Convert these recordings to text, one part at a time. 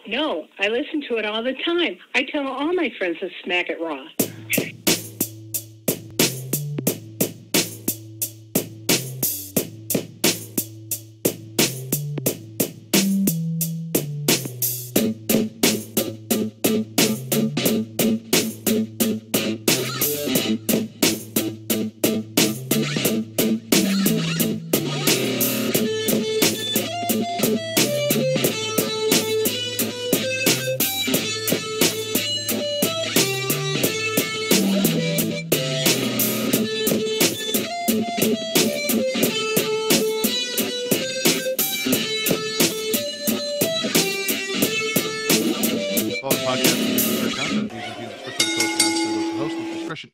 No, I listen to it all the time. I tell all my friends to smack it raw.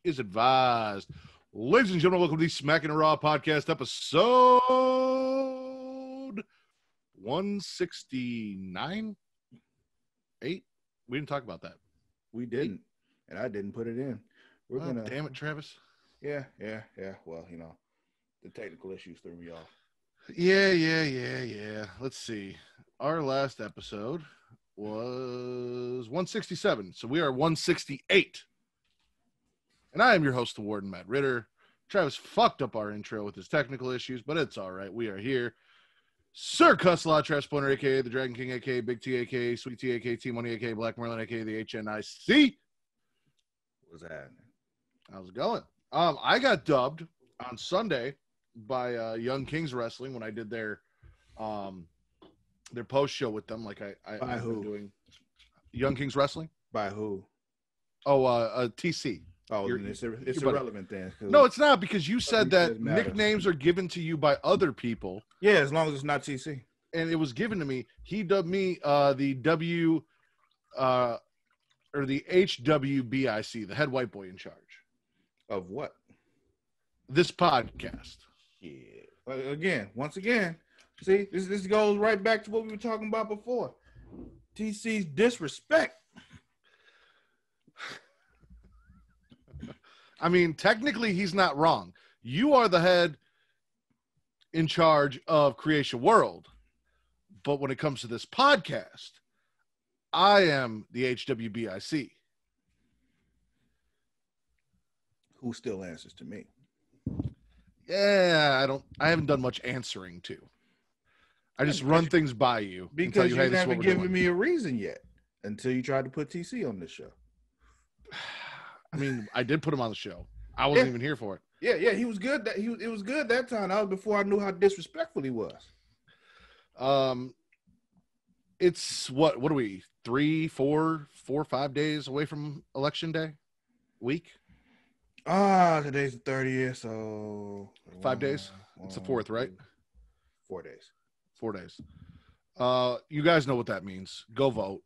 Is advised. Ladies and gentlemen, welcome to the Smackin' Raw podcast, episode 169. 8? We didn't talk about that. We didn't, and I didn't put it in. Damn it, Travis. Yeah. Well, you know, the technical issues threw me off. Yeah. Let's see. Our last episode was 167, so we are 168. And I am your host, the Warden, Matt Ritter. Travis fucked up our intro with his technical issues, but it's all right. We are here. Sir Cussalott, Travis Pointer, a.k.a. the Dragon King, a.k.a. Big T, a.k.a. Sweet T, a.k.a. T-Money, a.k.a. Black Merlin, a.k.a. the HNIC. What's happening? How's it going? I got dubbed on Sunday by Young Kings Wrestling when I did their post show with them. Like I've been doing. Young Kings Wrestling? By who? Oh, TC. Oh, it's irrelevant then. No, it's not, because you said that nicknames are given to you by other people. Yeah, as long as it's not TC. And it was given to me. He dubbed me the HWBIC, the head white boy in charge. Of what? This podcast. Yeah. Once again, see, this goes right back to what we were talking about before. TC's disrespect. I mean, technically, he's not wrong. You are the head in charge of Creation World. But when it comes to this podcast, I am the HWBIC. Who still answers to me? Yeah, I haven't done much answering to. I just run things by you. Because you haven't given me a reason yet until you tried to put TC on this show. I mean, I did put him on the show. I wasn't even here for it. Yeah, he was good. It was good that time. That was before I knew how disrespectful he was. It's what are we? 3, 4, 5 days away from Election Day? Week? Today's the 30th, so 5 days. It's the 4th, right? 4 days. 4 days. You guys know what that means. Go vote.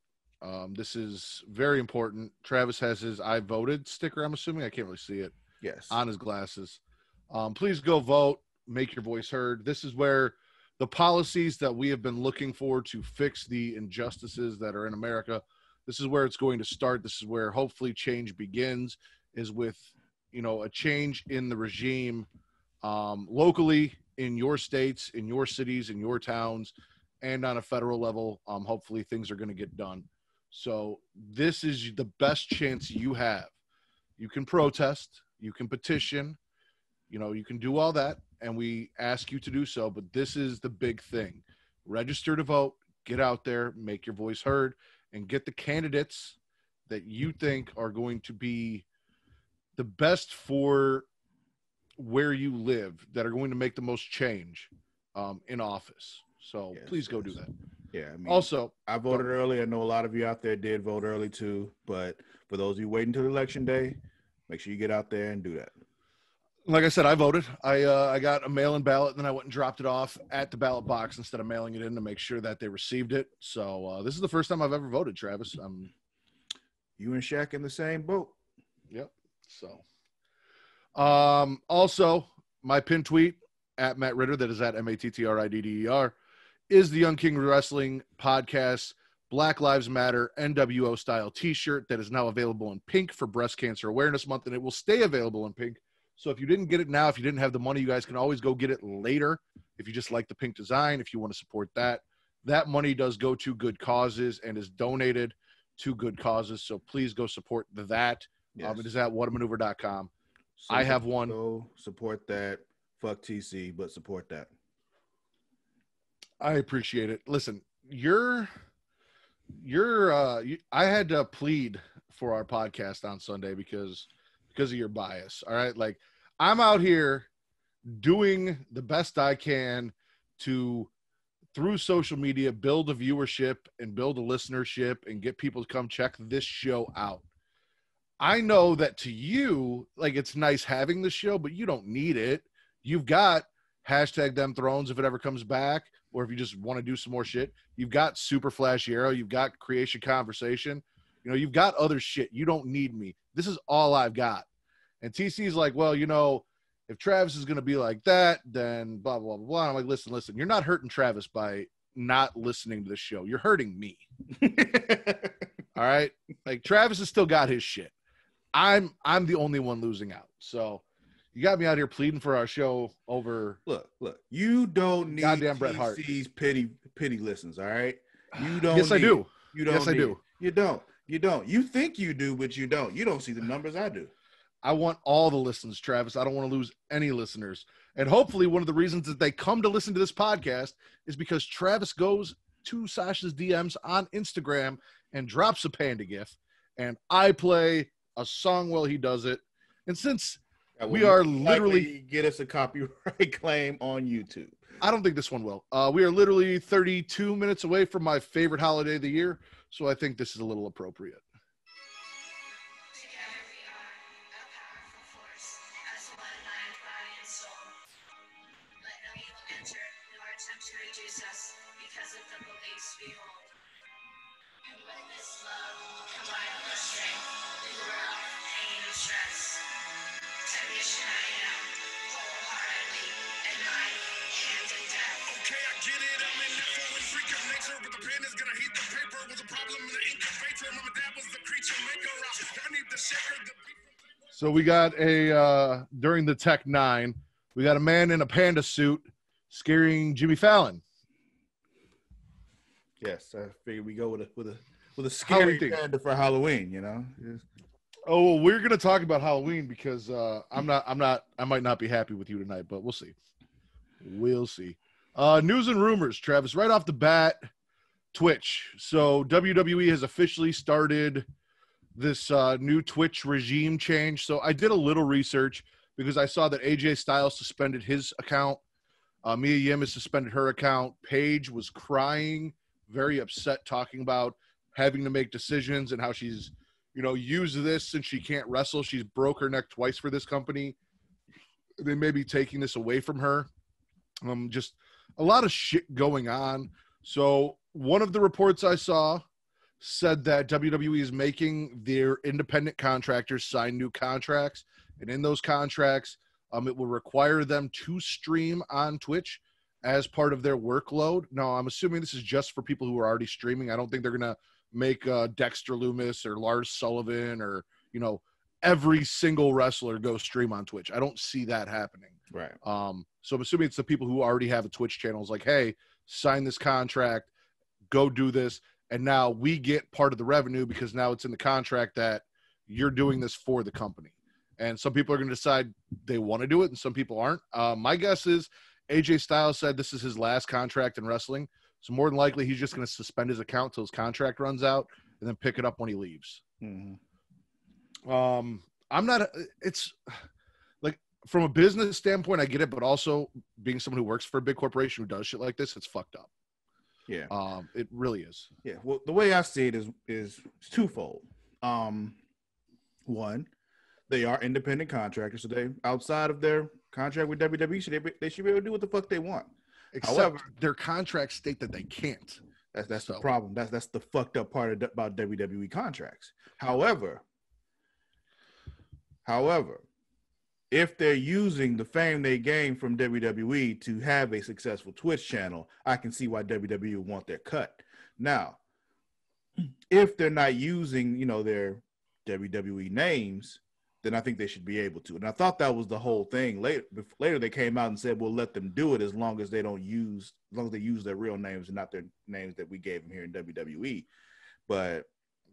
This is very important. Travis has his I voted sticker, I'm assuming. I can't really see it. Yes. On his glasses. Please go vote. Make your voice heard. This is where the policies that we have been looking for to fix the injustices that are in America, this is where it's going to start. This is where hopefully change begins, is with, a change in the regime locally in your states, in your cities, in your towns, and on a federal level. Hopefully things are going to get done. So this is the best chance you have. You can protest, you can petition, you can do all that, and we ask you to do so, but this is the big thing. Register to vote, get out there, make your voice heard, and get the candidates that you think are going to be the best for where you live, that are going to make the most change in office. So please go do that. Yeah. I mean, also, I voted early. I know a lot of you out there did vote early too, but for those of you waiting until election day, make sure you get out there and do that. Like I said, I voted. I got a mail-in ballot, and then I went and dropped it off at the ballot box instead of mailing it in to make sure that they received it. So this is the first time I've ever voted, Travis. You and Shaq in the same boat. Yep. So, also, my pin tweet at Matt Ritter, that is at MATTRIDDER, is the Young King Wrestling Podcast Black Lives Matter NWO style t-shirt that is now available in pink for Breast Cancer Awareness Month, and it will stay available in pink. So if you didn't get it now, if you didn't have the money, you guys can always go get it later. If you just like the pink design, if you want to support that, that money does go to good causes and is donated to good causes. So please go support that. Yes. It is at whatamaneuver.com. So I have one. Go support that. Fuck TC, but support that. I appreciate it. Listen, I had to plead for our podcast on Sunday because of your bias. All right. Like, I'm out here doing the best I can to, through social media, build a viewership and build a listenership and get people to come check this show out. I know that to you, like, it's nice having the show, but you don't need it. You've got #TheMThrones if it ever comes back, or if you just want to do some more shit. You've got Super Flash Arrow. You've got Creation Conversation. You know, you've got other shit. You don't need me. This is all I've got. And TC's like, well, you know, if Travis is going to be like that, then blah, blah, blah, blah. I'm like, listen, you're not hurting Travis by not listening to the show. You're hurting me. All right? Like, Travis has still got his shit. I'm the only one losing out. So you got me out here pleading for our show over. Look, you don't need goddamn Bret Hart. TC's pity listens, all right? You don't. Yes, I do. You don't. Yes, I do. You don't. You don't. You think you do, but you don't. You don't see the numbers I do. I want all the listens, Travis. I don't want to lose any listeners. And hopefully one of the reasons that they come to listen to this podcast is because Travis goes to Sasha's DMs on Instagram and drops a panda gif, and I play a song while he does it. And since we are literally get us a copyright claim on YouTube, I don't think this one will. We are literally 32 minutes away from my favorite holiday of the year, so I think this is a little appropriate. So we got during the Tech 9, we got a man in a panda suit scaring Jimmy Fallon. Yes, I figured we go with a scary panda for Halloween, you know. Yes. Oh, well, we're gonna talk about Halloween because I might not be happy with you tonight, but we'll see. We'll see. News and rumors, Travis, right off the bat, Twitch. So WWE has officially started this new Twitch regime change. So I did a little research because I saw that AJ Styles suspended his account. Mia Yim has suspended her account. Paige was crying, very upset, talking about having to make decisions and how she's, you know, used this since she can't wrestle. She's broke her neck twice for this company. They may be taking this away from her. Just a lot of shit going on. So one of the reports I saw said that WWE is making their independent contractors sign new contracts. And in those contracts, it will require them to stream on Twitch as part of their workload. Now, I'm assuming this is just for people who are already streaming. I don't think they're going to make Dexter Lumis or Lars Sullivan or, you know, every single wrestler go stream on Twitch. I don't see that happening. Right. So I'm assuming it's the people who already have a Twitch channel. It's like, hey, sign this contract, go do this. And now we get part of the revenue because now it's in the contract that you're doing this for the company. And some people are going to decide they want to do it and some people aren't. My guess is AJ Styles said this is his last contract in wrestling. So more than likely he's just going to suspend his account till his contract runs out and then pick it up when he leaves. Mm-hmm. It's like, from a business standpoint, I get it, but also being someone who works for a big corporation who does shit like this, it's fucked up. Yeah. It really is. Yeah. Well, the way I see it is twofold. One, they are independent contractors, so they outside of their contract with WWE, they should be able to do what the fuck they want. However, their contracts state that they can't. That's the problem. That's the fucked up part about WWE contracts. However, if they're using the fame they gain from WWE to have a successful Twitch channel, I can see why WWE would want their cut. Now, if they're not using, you know, their WWE names, then I think they should be able to. And I thought that was the whole thing. Later they came out and said, we'll let them do it as long as they use their real names and not their names that we gave them here in WWE. But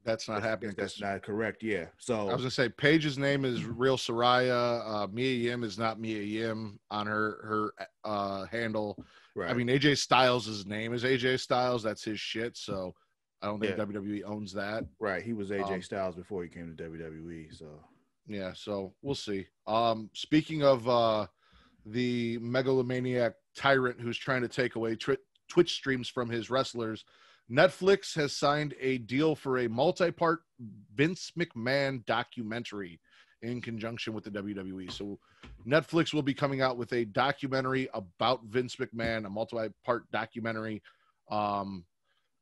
that's not happening. That's not correct. Yeah. So I was gonna say Paige's name is Real Soraya. Mia Yim is not Mia Yim on her handle. Right. I mean, AJ Styles' name is AJ Styles. That's his shit. So I don't think WWE owns that. Right. He was AJ Styles before he came to WWE. So yeah. So we'll see. Speaking of the megalomaniac tyrant who's trying to take away Twitch streams from his wrestlers, Netflix has signed a deal for a multi-part Vince McMahon documentary in conjunction with the WWE. So Netflix will be coming out with a documentary about Vince McMahon, a multi-part documentary on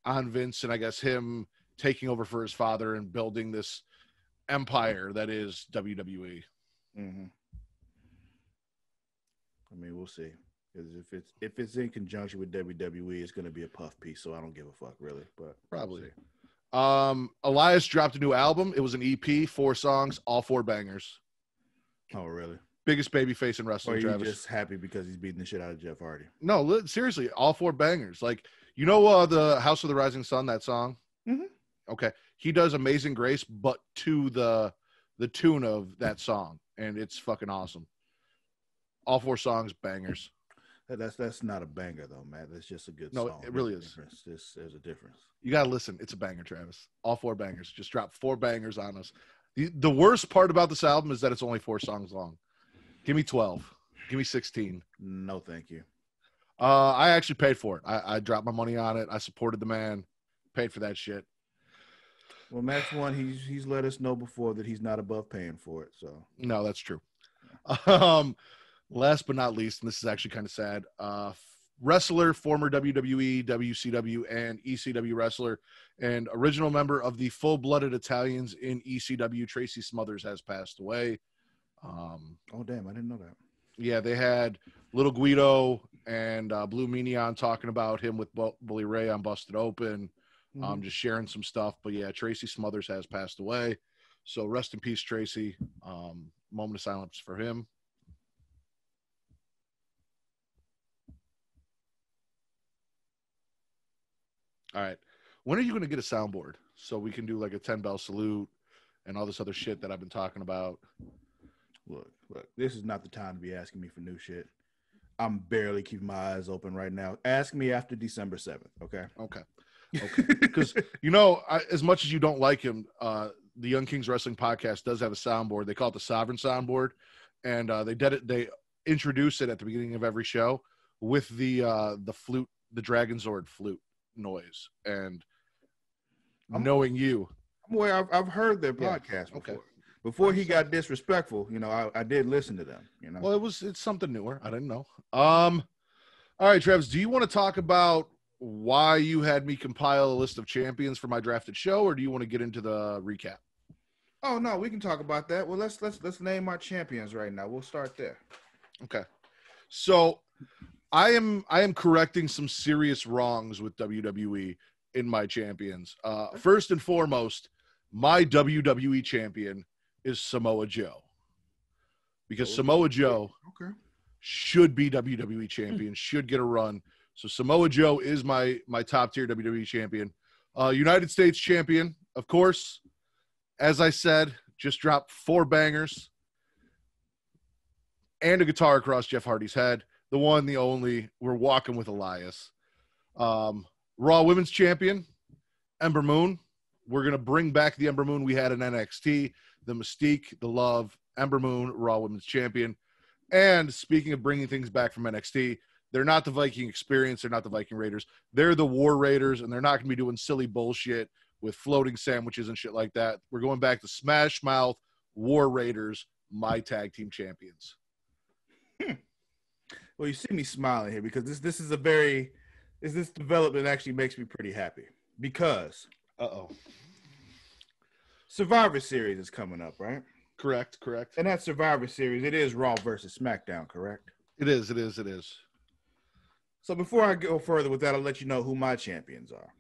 Vince and I guess him taking over for his father and building this empire that is WWE. Mm-hmm. I mean, we'll see. Because if it's in conjunction with WWE, it's going to be a puff piece. So I don't give a fuck, really. But probably. Elias dropped a new album. It was an EP, 4 songs, all 4 bangers. Oh, really? Biggest babyface in wrestling. Or are you Travis. just happy because he's beating the shit out of Jeff Hardy? No, seriously, all 4 bangers. Like, you know, the House of the Rising Sun, that song. Mm-hmm. Okay, he does Amazing Grace, but to the tune of that song, and it's fucking awesome. All 4 songs, bangers. That's not a banger though, man. That's just a good song. No, it really is. There's a difference. You gotta listen. It's a banger, Travis. All 4 bangers. Just drop 4 bangers on us. The worst part about this album is that it's only 4 songs long. Give me 12. Give me 16. No, thank you. I actually paid for it. I dropped my money on it. I supported the man. Paid for that shit. Well, Max One, he's let us know before that he's not above paying for it. So no, that's true. Last but not least, and this is actually kind of sad, wrestler, former WWE, WCW, and ECW wrestler, and original member of the Full-Blooded Italians in ECW, Tracy Smothers, has passed away. Oh, damn, I didn't know that. Yeah, they had Little Guido and Blue Meanie on talking about him with Bully Ray on Busted Open, just sharing some stuff. But yeah, Tracy Smothers has passed away. So rest in peace, Tracy. Moment of silence for him. All right. When are you going to get a soundboard so we can do like a 10-bell salute and all this other shit that I've been talking about? Look, this is not the time to be asking me for new shit. I'm barely keeping my eyes open right now. Ask me after December 7th, okay? Okay. Because, you know, as much as you don't like him, the Young Kings Wrestling Podcast does have a soundboard. They call it the Sovereign Soundboard. And they introduce it at the beginning of every show with the flute, the Dragon Zord flute noise. And knowing you. Well, I've heard their podcast before. Okay. Before he got disrespectful, you know, I did listen to them, you know. Well, it's something newer. I didn't know. All right, Travis, do you want to talk about why you had me compile a list of champions for my drafted show, or do you want to get into the recap? Oh, no, we can talk about that. Well, let's name our champions right now. We'll start there. Okay. So I am correcting some serious wrongs with WWE in my champions. First and foremost, my WWE champion is Samoa Joe. Because Samoa Joe should be WWE champion, should get a run. So Samoa Joe is my top tier WWE champion. United States champion, of course. As I said, just dropped 4 bangers and a guitar across Jeff Hardy's head. The one, the only, we're walking with Elias. Raw Women's Champion, Ember Moon. We're going to bring back the Ember Moon we had in NXT, the Mystique, the Love, Ember Moon, Raw Women's Champion. And speaking of bringing things back from NXT, they're not the Viking Experience. They're not the Viking Raiders. They're the War Raiders, and they're not going to be doing silly bullshit with floating sandwiches and shit like that. We're going back to Smash Mouth, War Raiders, my tag team champions. Well, you see me smiling here because this development actually makes me pretty happy because Survivor Series is coming up, right? Correct. And that Survivor Series, it is Raw versus SmackDown, correct? It is. So before I go further with that, I'll let you know who my champions are.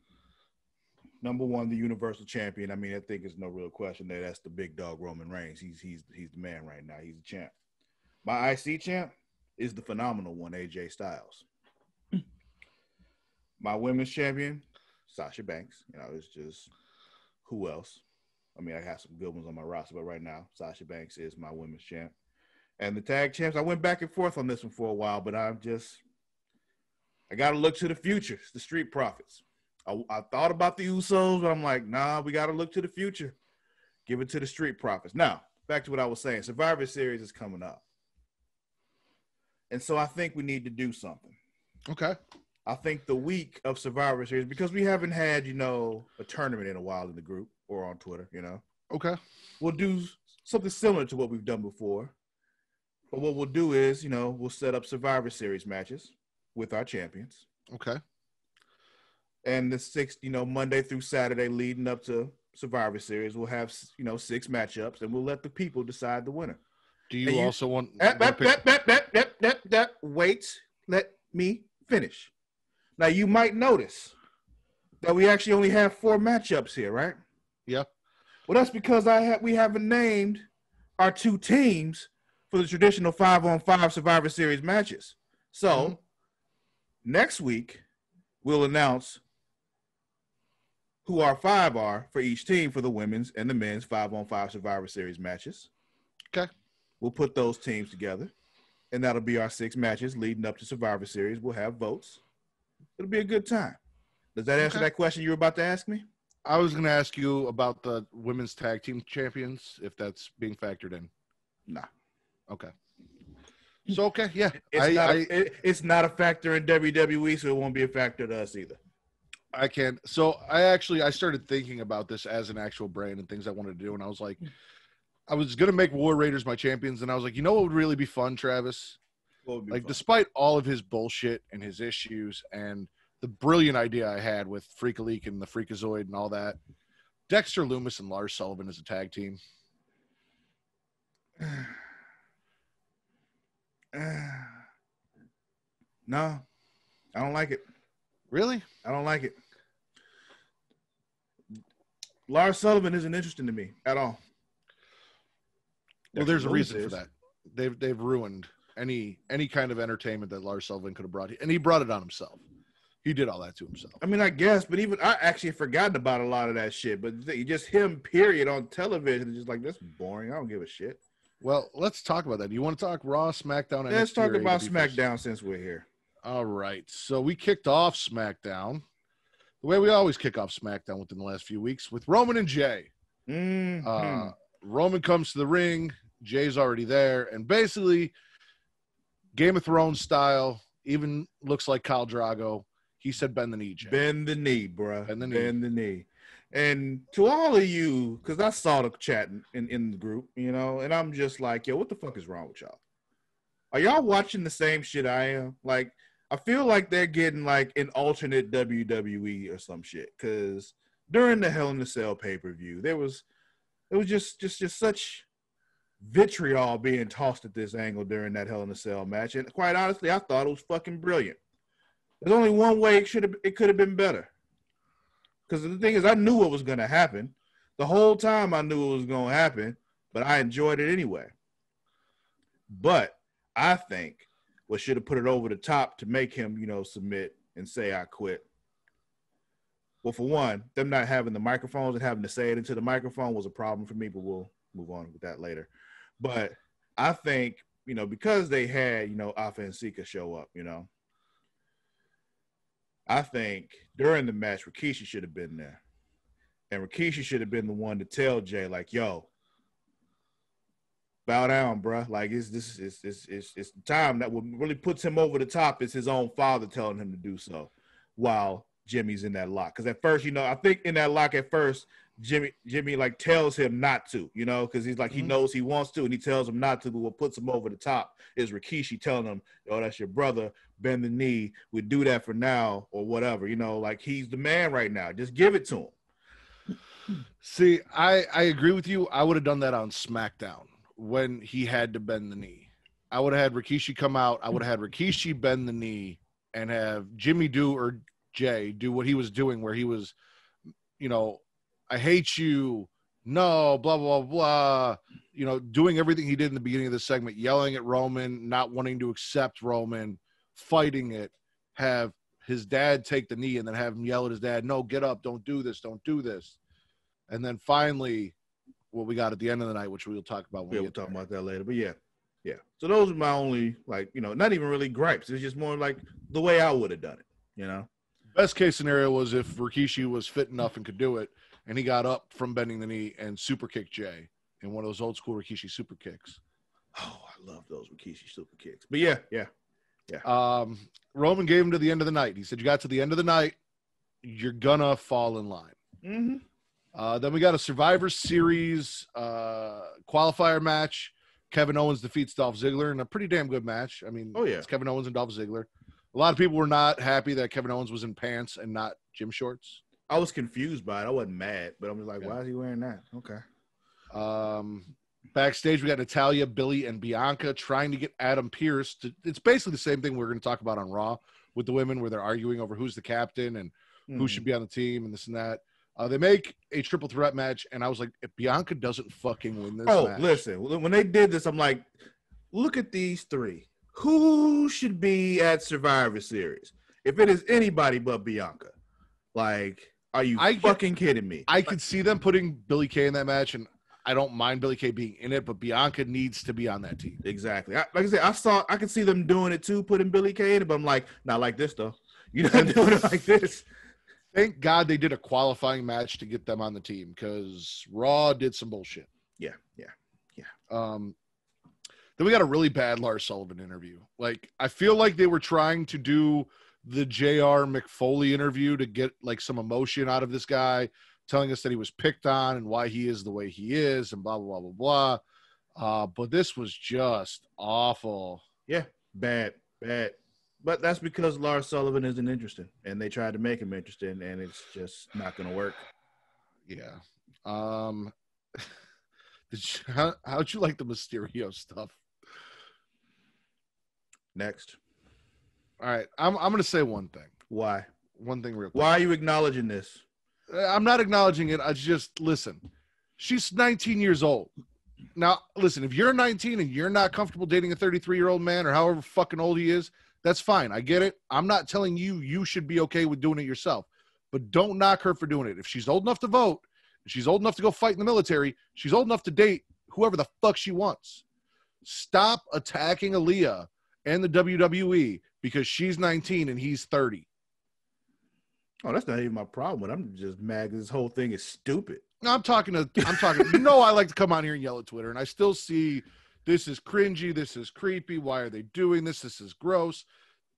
Number one, the Universal Champion. I mean, I think there's no real question there. That's the big dog, Roman Reigns. He's the man right now. He's the champ. My IC champ is the phenomenal one, AJ Styles. My women's champion, Sasha Banks. You know, it's just who else? I mean, I have some good ones on my roster, but right now, Sasha Banks is my women's champ. And the tag champs, I went back and forth on this one for a while, but I got to look to the future. It's the Street Profits. I thought about the Usos, but I'm like, nah, we got to look to the future. Give it to the Street Profits. Now, back to what I was saying. Survivor Series is coming up. And so I think we need to do something. Okay. I think the week of Survivor Series, because we haven't had, a tournament in a while in the group or on Twitter, Okay. We'll do something similar to what we've done before. But what we'll do is, we'll set up Survivor Series matches with our champions. Okay. And the 6, Monday through Saturday leading up to Survivor Series, we'll have, 6 matchups, and we'll let the people decide the winner. Do you also want... Wait, let me finish. Now, you might notice that we actually only have 4 matchups here, right? Yeah. Well, that's because we haven't named our 2 teams for the traditional 5-on-5 Survivor Series matches. So, next week, we'll announce who our 5 are for each team for the women's and the men's 5-on-5 Survivor Series matches. Okay. We'll put those teams together, and that'll be our 6 matches leading up to Survivor Series. We'll have votes. It'll be a good time. Does that answer that question you were about to ask me? I was going to ask you about the women's tag team champions, if that's being factored in. Nah. Okay. So, okay, yeah. It's not a factor in WWE, so it won't be a factor to us either. I can. So I started thinking about this as an actual brand and things I wanted to do. And I was like, I was going to make War Raiders my champions. And I was like, what would really be fun, Travis? Despite all of his bullshit and his issues and the brilliant idea I had with Freak-a-Leak and the Freakazoid and all that, Dexter Lumis and Lars Sullivan as a tag team. No, I don't like it. Really? I don't like it. Lars Sullivan isn't interesting to me at all. Well, there's a reason for that. They've ruined any kind of entertainment that Lars Sullivan could have brought, and he brought it on himself. He did all that to himself. I mean, I guess, but even I actually forgotten about a lot of that shit. But just him, period, on television is just like, that's boring. I don't give a shit. Well, let's talk about that. Do you want to talk Raw, SmackDown, and let's talk about SmackDown since we're here. All right. So we kicked off SmackDown the way we always kick off SmackDown within the last few weeks with Roman and Jay. Roman comes to the ring. Jay's already there. And basically, Game of Thrones style, even looks like Khal Drago. He said, bend the knee, Jay. Bend the knee, bro. Bend the knee. And to all of you, because I saw the chat in the group, and I'm just like, yo, what the fuck is wrong with y'all? Are y'all watching the same shit I am? Like, I feel like they're getting like an alternate WWE or some shit. Because during the Hell in a Cell pay-per-view, it was just such vitriol being tossed at this angle during that Hell in a Cell match. And quite honestly, I thought it was fucking brilliant. There's only one way it could have been better. Because the thing is, I knew what was going to happen. The whole time I knew it was going to happen, but I enjoyed it anyway. But I think what should have put it over the top to make him, submit and say, I quit. Well, for one, them not having the microphones and having to say it into the microphone was a problem for me, but we'll move on with that later. But I think, because they had, Afa and Sika show up, I think during the match, Rikishi should have been there. And Rikishi should have been the one to tell Jay, like, yo, bow down, bruh. Like, it's the time that what really puts him over the top is his own father telling him to do so while Jimmy's in that lock. Because at first, I think in that lock at first, Jimmy like tells him not to, because he's like, he knows he wants to and he tells him not to, but what puts him over the top is Rikishi telling him, oh, that's your brother, bend the knee, we do that for now or whatever, like he's the man right now. Just give it to him. See, I agree with you. I would have done that on SmackDown when he had to bend the knee. I would have had Rikishi come out. I would have had Rikishi bend the knee and have Jimmy or Jay do what he was doing where he was you know, I hate you. No, blah, blah, blah. You know, doing everything he did in the beginning of the segment, yelling at Roman, not wanting to accept Roman, fighting it, have his dad take the knee and then have him yell at his dad, no, get up, don't do this, don't do this. And then finally, what we got at the end of the night, which we'll talk about when we'll talk about that later. But yeah. So those are my only, like, you know, not even really gripes. It's just more like the way I would have done it, you know? Best case scenario was if Rikishi was fit enough and could do it, and he got up from bending the knee and super kicked Jay in one of those old school Rikishi super kicks. Oh, I love those Rikishi super kicks. But yeah. Roman gave him to the end of the night. He said, you got to the end of the night, you're gonna fall in line. Mm-hmm. Then we got a Survivor Series qualifier match. Kevin Owens defeats Dolph Ziggler in a pretty damn good match. I mean, It's Kevin Owens and Dolph Ziggler. A lot of people were not happy that Kevin Owens was in pants and not gym shorts. I was confused by it. I wasn't mad, but I was like, why is he wearing that? Okay. Backstage, we got Natalya, Billy, and Bianca trying to get Adam Pearce to. It's basically the same thing we're going to talk about on Raw with the women, where they're arguing over who's the captain and who should be on the team and this and that. They make a triple threat match, and I was like, if Bianca doesn't fucking win this match. Listen, when they did this, I'm like, look at these three. Who should be at Survivor Series? If it is anybody but Bianca. Like, are you fucking kidding me? I could see them putting Billie Kay in that match, and I don't mind Billie Kay being in it, but Bianca needs to be on that team. Exactly. Like I said, I could see them doing it too, putting Billie Kay in it, but I'm like, not like this, though. You're not doing it like this. Thank God they did a qualifying match to get them on the team, because Raw did some bullshit. Yeah. Then we got a really bad Lars Sullivan interview. Like, I feel like they were trying to do the J.R. McFoley interview to get like some emotion out of this guy, telling us that he was picked on and why he is the way he is and blah, blah, blah, blah, blah. But this was just awful. Yeah, bad. But that's because Lars Sullivan isn't interesting, and they tried to make him interesting, and it's just not going to work. Yeah. How'd you like the Mysterio stuff? Next. All right. I'm going to say one thing. Why? One thing real quick. Why are you acknowledging this? I'm not acknowledging it. I just, listen, she's 19 years old. Now, listen, if you're 19 and you're not comfortable dating a 33-year-old man or however fucking old he is, that's fine. I get it. I'm not telling you should be okay with doing it yourself, but don't knock her for doing it. If she's old enough to vote, if she's old enough to go fight in the military, she's old enough to date whoever the fuck she wants. Stop attacking Aaliyah and the WWE because she's 19 and he's 30. Oh, that's not even my problem. I'm just mad because this whole thing is stupid. No, I'm talking. I like to come on here and yell at Twitter, and I still see this is cringy. This is creepy. Why are they doing this? This is gross.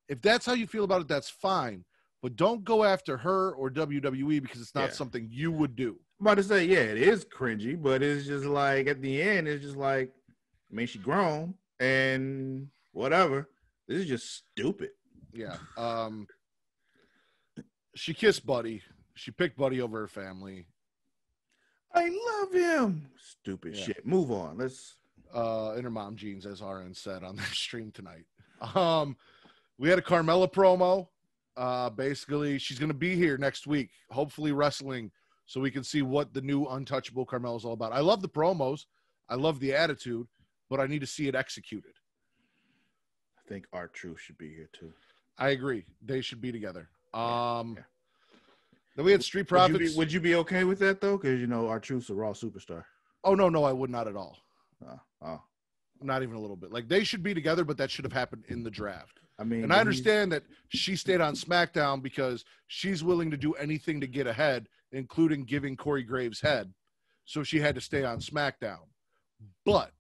If that's how you feel about it, that's fine. But don't go after her or WWE because it's not something you would do. I'm about to say, it is cringy, but it's just like at the end, it's just like, I mean, she grown and whatever. This is just stupid. Yeah. She kissed Buddy. She picked Buddy over her family. I love him. Stupid shit. Move on. Let's. In her mom jeans, as RN said on their stream tonight. We had a Carmella promo. Basically, she's going to be here next week, hopefully wrestling, so we can see what the new untouchable Carmella is all about. I love the promos. I love the attitude, but I need to see it executed. I think R-Truth should be here too. I agree. They should be together. Then we had Street Profits. Would you be okay with that though? Because R-Truth's a Raw superstar. Oh no, I would not at all. Oh. Not even a little bit. Like, they should be together, but that should have happened in the draft. I mean, and I understand that she stayed on SmackDown because she's willing to do anything to get ahead, including giving Corey Graves head. So she had to stay on SmackDown. But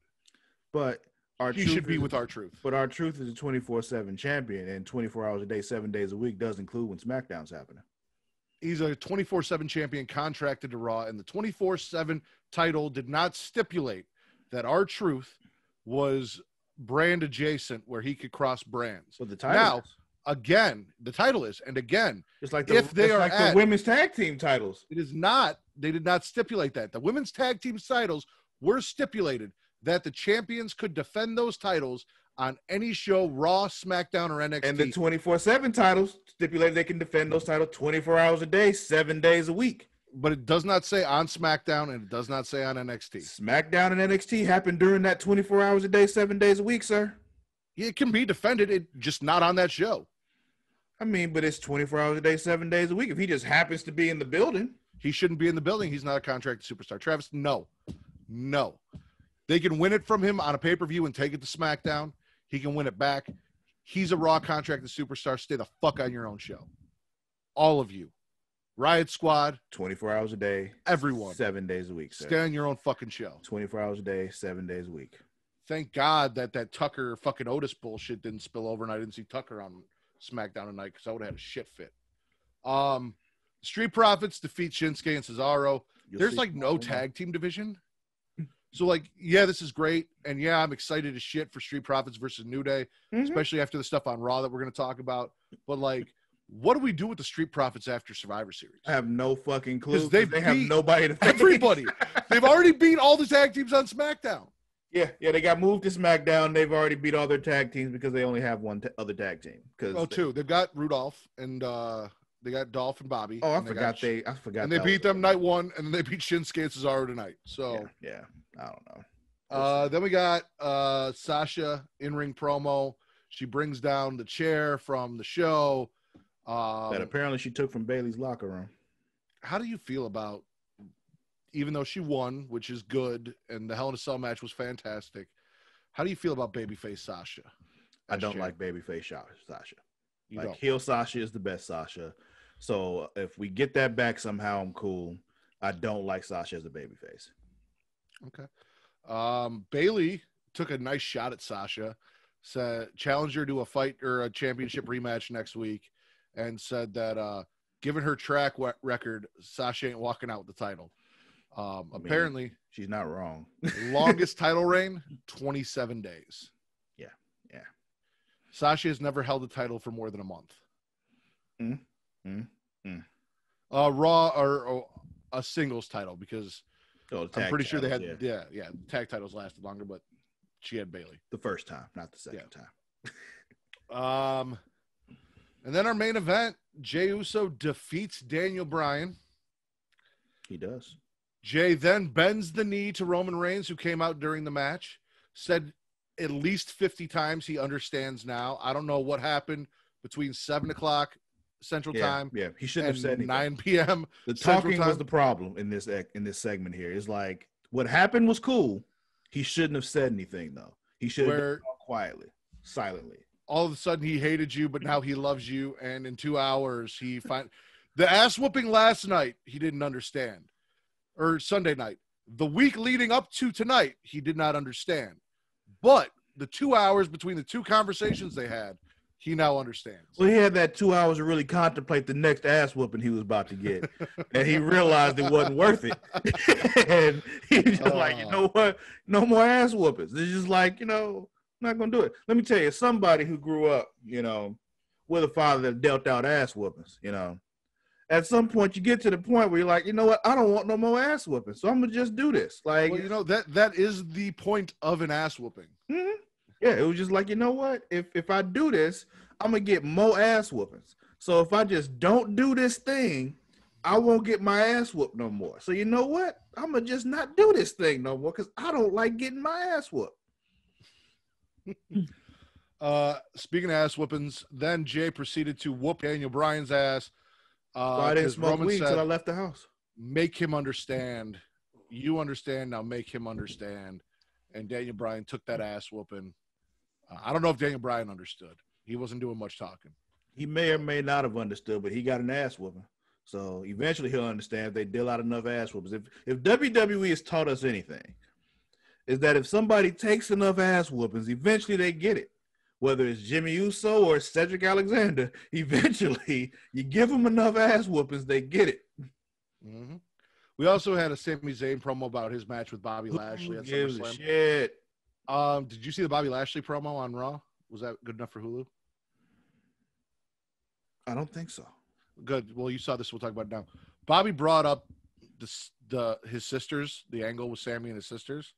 R-Truth should be with R-Truth. But R-Truth is a 24/7 champion, and 24 hours a day, 7 days a week does include when SmackDown's happening. He's a 24/7 champion contracted to Raw, and the 24/7 title did not stipulate that R-Truth was brand adjacent where he could cross brands. But the title the title is, and again, it's like the women's tag team titles. It is not. They did not stipulate that. The women's tag team titles were stipulated that the champions could defend those titles on any show, Raw, SmackDown, or NXT. And the 24/7 titles stipulated they can defend those titles 24 hours a day, 7 days a week. but it does not say on SmackDown, and it does not say on NXT. SmackDown and NXT happened during that 24 hours a day, 7 days a week, sir. It can be defended, it just not on that show. I mean, but it's 24 hours a day, 7 days a week. If he just happens to be in the building. He shouldn't be in the building. He's not a contracted superstar. Travis, no. They can win it from him on a pay-per-view and take it to SmackDown. He can win it back. He's a Raw contracted superstar. Stay the fuck on your own show. All of you. Riot Squad. 24 hours a day. Everyone. 7 days a week, sir. Stay on your own fucking show. 24 hours a day, 7 days a week. Thank God that Tucker fucking Otis bullshit didn't spill over and I didn't see Tucker on SmackDown tonight because I would have had a shit fit. Street Profits defeat Shinsuke and Cesaro. There's like no tag team division. So like, yeah, this is great. And yeah, I'm excited as shit for Street Profits versus New Day, especially after the stuff on Raw that we're going to talk about. But like, what do we do with the Street Profits after Survivor Series? I have no fucking clue. They have nobody to face. Everybody. They've already beat all the tag teams on SmackDown. Yeah, they got moved to SmackDown. They've already beat all their tag teams because they only have one other tag team. Two. They've got Rudolph and they got Dolph and Bobby. Oh, I forgot. And they beat them night one, and then they beat Shinsuke and Cesaro tonight. So yeah, I don't know. Then we got Sasha in-ring promo. She brings down the chair from the show that apparently she took from Bayley's locker room. How do you feel about, even though she won, which is good, and the Hell in a Cell match was fantastic, how do you feel about babyface Sasha? I don't like babyface Sasha. Don't. Heel Sasha is the best Sasha. So if we get that back somehow, I'm cool. I don't like Sasha as a babyface. Okay. Bayley took a nice shot at Sasha, challenged her to a fight or a championship rematch next week, and said that given her track record, Sasha ain't walking out with the title. Apparently, she's not wrong. Longest title reign, 27 days. Yeah. Sasha has never held a title for more than a month. Raw or a singles title because I'm pretty sure they had tag titles lasted longer, but she had Bayley the first time, not the second time. And then our main event, Jey Uso defeats Daniel Bryan. He does. Jey then bends the knee to Roman Reigns, who came out during the match, said at least 50 times he understands now. I don't know what happened between 7 o'clock Central Time. Yeah, he shouldn't have said anything. 9 p.m. The talking was the problem in this segment here. It's like what happened was cool. He shouldn't have said anything though. He should have talked quietly, silently. All of a sudden he hated you, but now he loves you. And in 2 hours, the ass whooping last night, he didn't understand. Or Sunday night. The week leading up to tonight, he did not understand. But the 2 hours between the two conversations they had, he now understands. Well, he had that 2 hours to really contemplate the next ass whooping he was about to get. And he realized it wasn't worth it. And he was just like, you know what? No more ass whoopings. It's just like, I'm not going to do it. Let me tell you, somebody who grew up, with a father that dealt out ass whoopings, at some point you get to the point where you're like, you know what? I don't want no more ass whooping. So I'm going to just do this. Like, that is the point of an ass whooping. Mm-hmm. Yeah, it was just like, you know what? If I do this, I'm going to get more ass whoopings. So if I just don't do this thing, I won't get my ass whooped no more. So you know what? I'm going to just not do this thing no more because I don't like getting my ass whooped. Speaking of ass whoopings, then Jey proceeded to whoop Daniel Bryan's ass. I didn't smoke weed until I left the house. Make him understand. You understand now. Make him understand. And Daniel Bryan took that ass whooping. I don't know if Daniel Bryan understood. He wasn't doing much talking. He may or may not have understood, but he got an ass whooping. So eventually he'll understand if they deal out enough ass whoopings. If WWE has taught us anything, is that if somebody takes enough ass whoopings, eventually they get it. Whether it's Jimmy Uso or Cedric Alexander, eventually you give them enough ass whoopings, they get it. Mm-hmm. We also had a Sami Zayn promo about his match with Bobby Lashley at SummerSlam. Shit. Did you see the Bobby Lashley promo on Raw? Was that good enough for Hulu? I don't think so. Good. Well, you saw this. We'll talk about it now. Bobby brought up his sisters, the angle with Sammy and his sisters.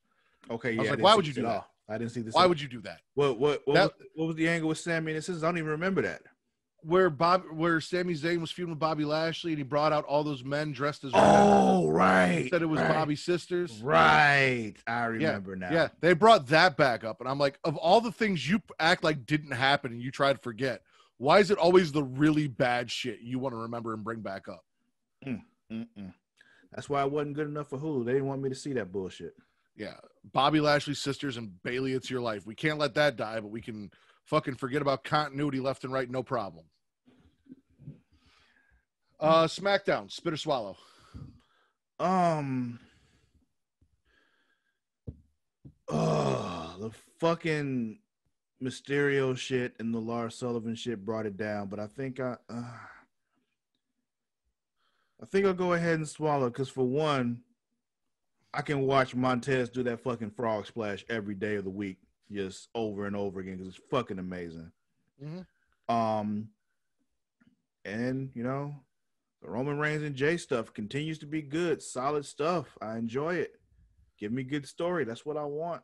Okay, yeah. I was like, why would you do that? I didn't see this. Why would you do that? What was the angle with Sammy and his sisters? I don't even remember that. where Sami Zayn was feuding with Bobby Lashley and he brought out all those men dressed as women. Oh, right. He said it was right. Bobby's sisters. Right. I remember now. Yeah, they brought that back up. And I'm like, of all the things you act like didn't happen and you try to forget, why is it always the really bad shit you want to remember and bring back up? That's why I wasn't good enough for Hulu. They didn't want me to see that bullshit. Yeah, Bobby Lashley's sisters and Bailey, It's Your Life. We can't let that die, but we can fucking forget about continuity left and right, no problem. SmackDown, spit or swallow. The fucking Mysterio shit and the Lars Sullivan shit brought it down, but I think I'll go ahead and swallow, because for one, I can watch Montez do that fucking frog splash every day of the week, just over and over again, because it's fucking amazing. And you know, the Roman Reigns and Jay stuff continues to be good, solid stuff. I enjoy it. Give me good story. That's what I want.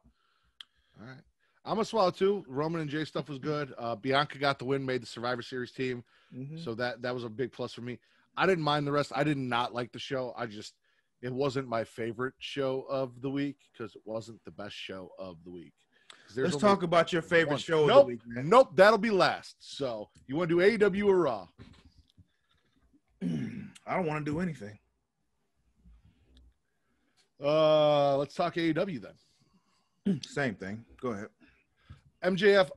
All right. I'm going to swallow too. Roman and Jay stuff was good. Bianca got the win, made the Survivor Series team. So that was a big plus for me. I didn't mind the rest. I did not like the show. It wasn't my favorite show of the week because it wasn't the best show of the week. Let's talk about your favorite show of the week, man. Nope, that'll be last. So you want to do AEW or Raw? I don't want to do anything. Let's talk AEW then. Same thing. Go ahead. MJF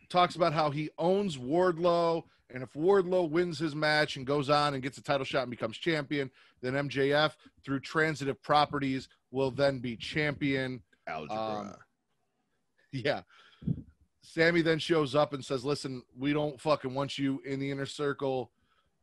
talks about how he owns Wardlow, and if Wardlow wins his match and goes on and gets a title shot and becomes champion, then MJF, through transitive properties, will then be champion. Algebra. Yeah. Sammy then shows up and says, listen, we don't fucking want you in the inner circle.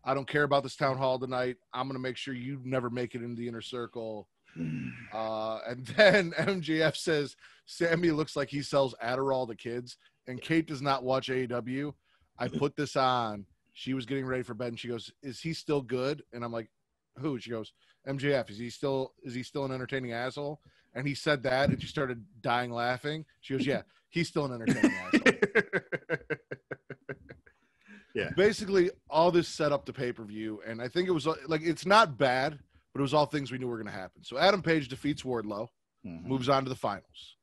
I don't care about this town hall tonight. I'm going to make sure you never make it into the inner circle. And then MJF says, Sammy looks like he sells Adderall to kids. And Kate does not watch AEW. I put this on. She was getting ready for bed and she goes, is he still good? And I'm like, who? She goes, MJF. Is he still an entertaining asshole? And he said that and she started dying laughing. She goes, yeah, he's still an entertaining asshole. Yeah. Basically, all this set up the pay-per-view, and I think it was like, it's not bad, but it was all things we knew were going to happen. So Adam Page defeats Wardlow, moves on to the finals.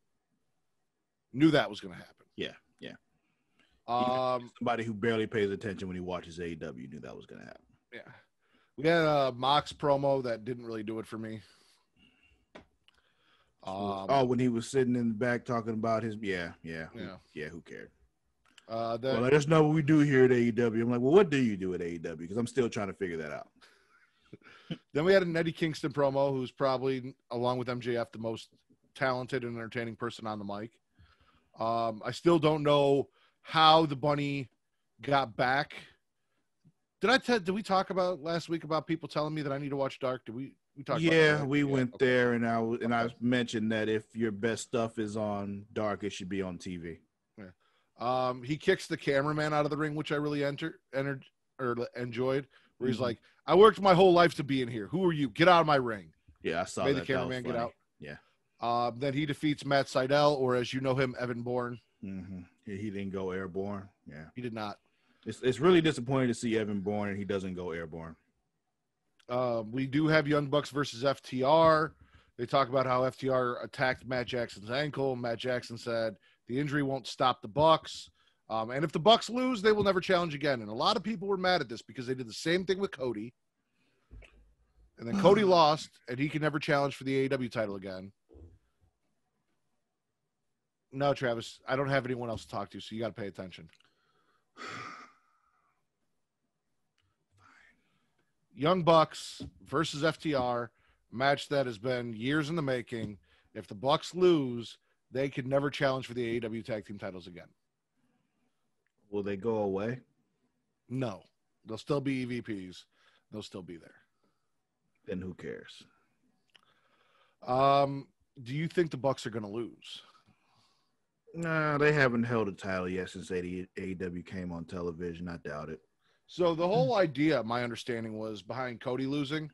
Knew that was going to happen. Yeah. Somebody who barely pays attention when he watches AEW knew that was going to happen. Yeah. We had a Mox promo that didn't really do it for me. When he was sitting in the back talking about his, who cared? Well, that's not what we do here at AEW. I'm like, well, what do you do at AEW? Because I'm still trying to figure that out. Then we had an Eddie Kingston promo, who's probably, along with MJF, the most talented and entertaining person on the mic. I still don't know how the bunny got back. Did we talk about last week about people telling me that I need to watch Dark? Did we talk about that? We went there, and I mentioned that if your best stuff is on Dark, it should be on TV. Yeah. He kicks the cameraman out of the ring, which I really enjoyed. Where he's like, I worked my whole life to be in here. Who are you? Get out of my ring. Yeah, I saw Made that. the cameraman get out. Yeah. Then he defeats Matt Seidel, or as you know him, Evan Bourne. He didn't go airborne. Yeah, he did not. It's really disappointing to see Evan Bourne and he doesn't go airborne. We do have Young Bucks versus FTR. They talk about how FTR attacked Matt Jackson's ankle. Matt Jackson said the injury won't stop the Bucks. And if the Bucks lose, they will never challenge again. And a lot of people were mad at this because they did the same thing with Cody. And then Cody lost, and he can never challenge for the AEW title again. No, Travis, I don't have anyone else to talk to, so you got to pay attention. Young Bucks versus FTR, match that has been years in the making. If the Bucks lose, they could never challenge for the AEW tag team titles again. Will they go away? No. They'll still be EVPs. They'll still be there. Then who cares? Do you think the Bucks are going to lose? No, they haven't held a title yet since AEW came on television. I doubt it. So the whole idea, my understanding was behind Cody losing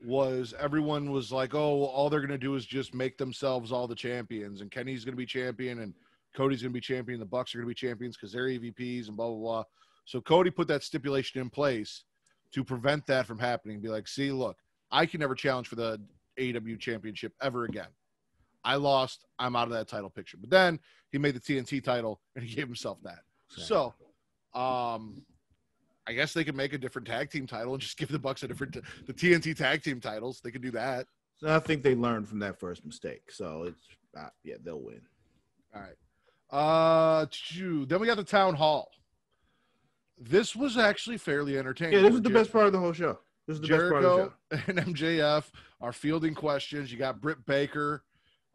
was everyone was like, oh, all they're going to do is just make themselves all the champions. And Kenny's going to be champion and Cody's going to be champion. The Bucks are going to be champions because they're EVPs and blah, blah, blah. So Cody put that stipulation in place to prevent that from happening. Be like, see, look, I can never challenge for the AEW championship ever again. I lost. I'm out of that title picture. But then he made the TNT title and he gave himself that. So, I guess they could make a different tag team title and just give the Bucks the TNT tag team titles. They could do that. So I think they learned from that first mistake. So it's they'll win. All right. Then we got the town hall. This was actually fairly entertaining. Yeah, this is the best part of the whole show. This is the Jericho best part of the show. And MJF are fielding questions. You got Britt Baker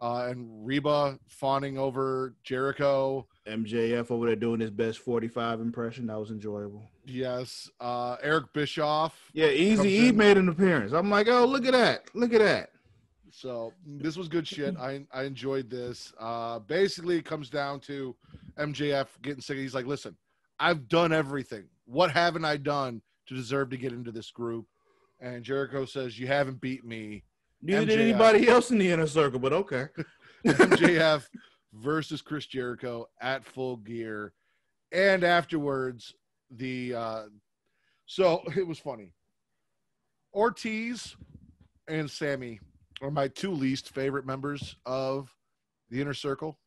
and Reba fawning over Jericho. MJF over there doing his best 45 impression. That was enjoyable. Yes. Eric Bischoff. Yeah, Easy E made an appearance. I'm like, oh, look at that. Look at that. So this was good shit. I enjoyed this. Basically, it comes down to MJF getting sick. He's like, listen, I've done everything. What haven't I done to deserve to get into this group? And Jericho says, you haven't beat me. Neither did anybody else in the Inner Circle, but okay. MJF versus Chris Jericho at Full Gear. And afterwards, so it was funny. Ortiz and Sammy are my two least favorite members of the Inner Circle.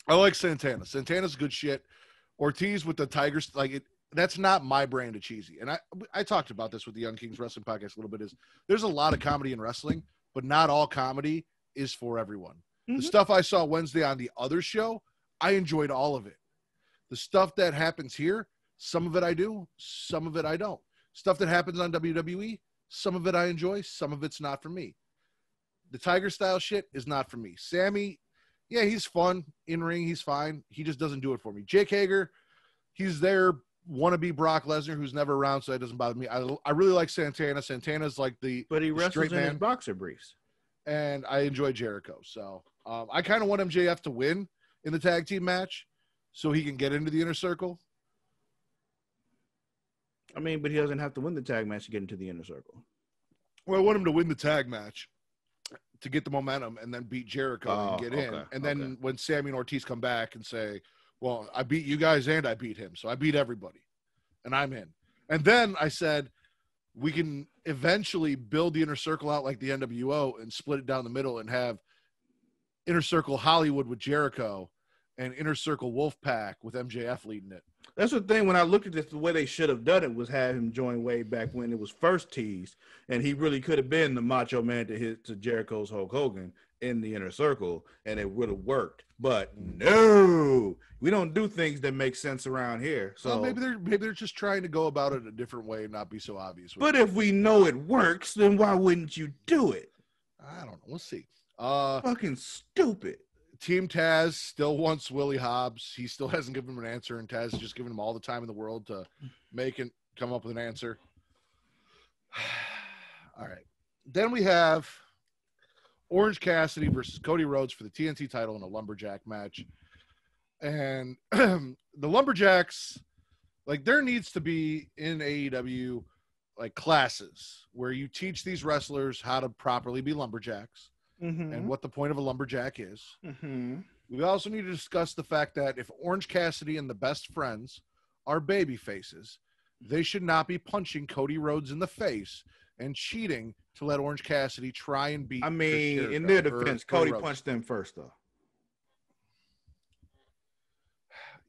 I like Santana. Santana's good shit. Ortiz with the Tigers, that's not my brand of cheesy. And I talked about this with the Young Kings Wrestling Podcast a little bit. There's a lot of comedy in wrestling, but not all comedy is for everyone. Mm-hmm. The stuff I saw Wednesday on the other show, I enjoyed all of it. The stuff that happens here, some of it I do, some of it I don't. Stuff that happens on WWE, some of it I enjoy, some of it's not for me. The Tiger style shit is not for me. Sammy, yeah, he's fun in ring. He's fine. He just doesn't do it for me. Jake Hager, he's there, wannabe Brock Lesnar, who's never around, so that doesn't bother me. I really like Santana. Santana's like but he wrestles in his boxer briefs. And I enjoy Jericho. So I kind of want MJF to win in the tag team match so he can get into the Inner Circle. I mean, but he doesn't have to win the tag match to get into the Inner Circle. Well, I want him to win the tag match to get the momentum and then beat Jericho and get in. And then when Sammy and Ortiz come back and say, well, I beat you guys and I beat him. So I beat everybody and I'm in. And then I said, we can eventually build the Inner Circle out like the NWO and split it down the middle and have Inner Circle Hollywood with Jericho and Inner Circle Wolfpack with MJF leading it. That's the thing. When I looked at this, the way they should have done it was have him join way back when it was first teased, and he really could have been the Macho Man to Jericho's Hulk Hogan in the Inner Circle, and it would have worked. But no, we don't do things that make sense around here. So well, maybe they're just trying to go about it a different way and not be so obvious. But if we know it works, then why wouldn't you do it? I don't know. We'll see. Fucking stupid. Team Taz still wants Willie Hobbs. He still hasn't given him an answer, and Taz has just given him all the time in the world to come up with an answer. All right. Then we have Orange Cassidy versus Cody Rhodes for the TNT title in a lumberjack match. And the lumberjacks, there needs to be in AEW classes where you teach these wrestlers how to properly be lumberjacks. Mm-hmm. And what the point of a lumberjack is. Mm-hmm. We also need to discuss the fact that if Orange Cassidy and the Best Friends are baby faces, they should not be punching Cody Rhodes in the face and cheating to let Orange Cassidy try and beat. I mean, in their defense, Cody punched them first, though.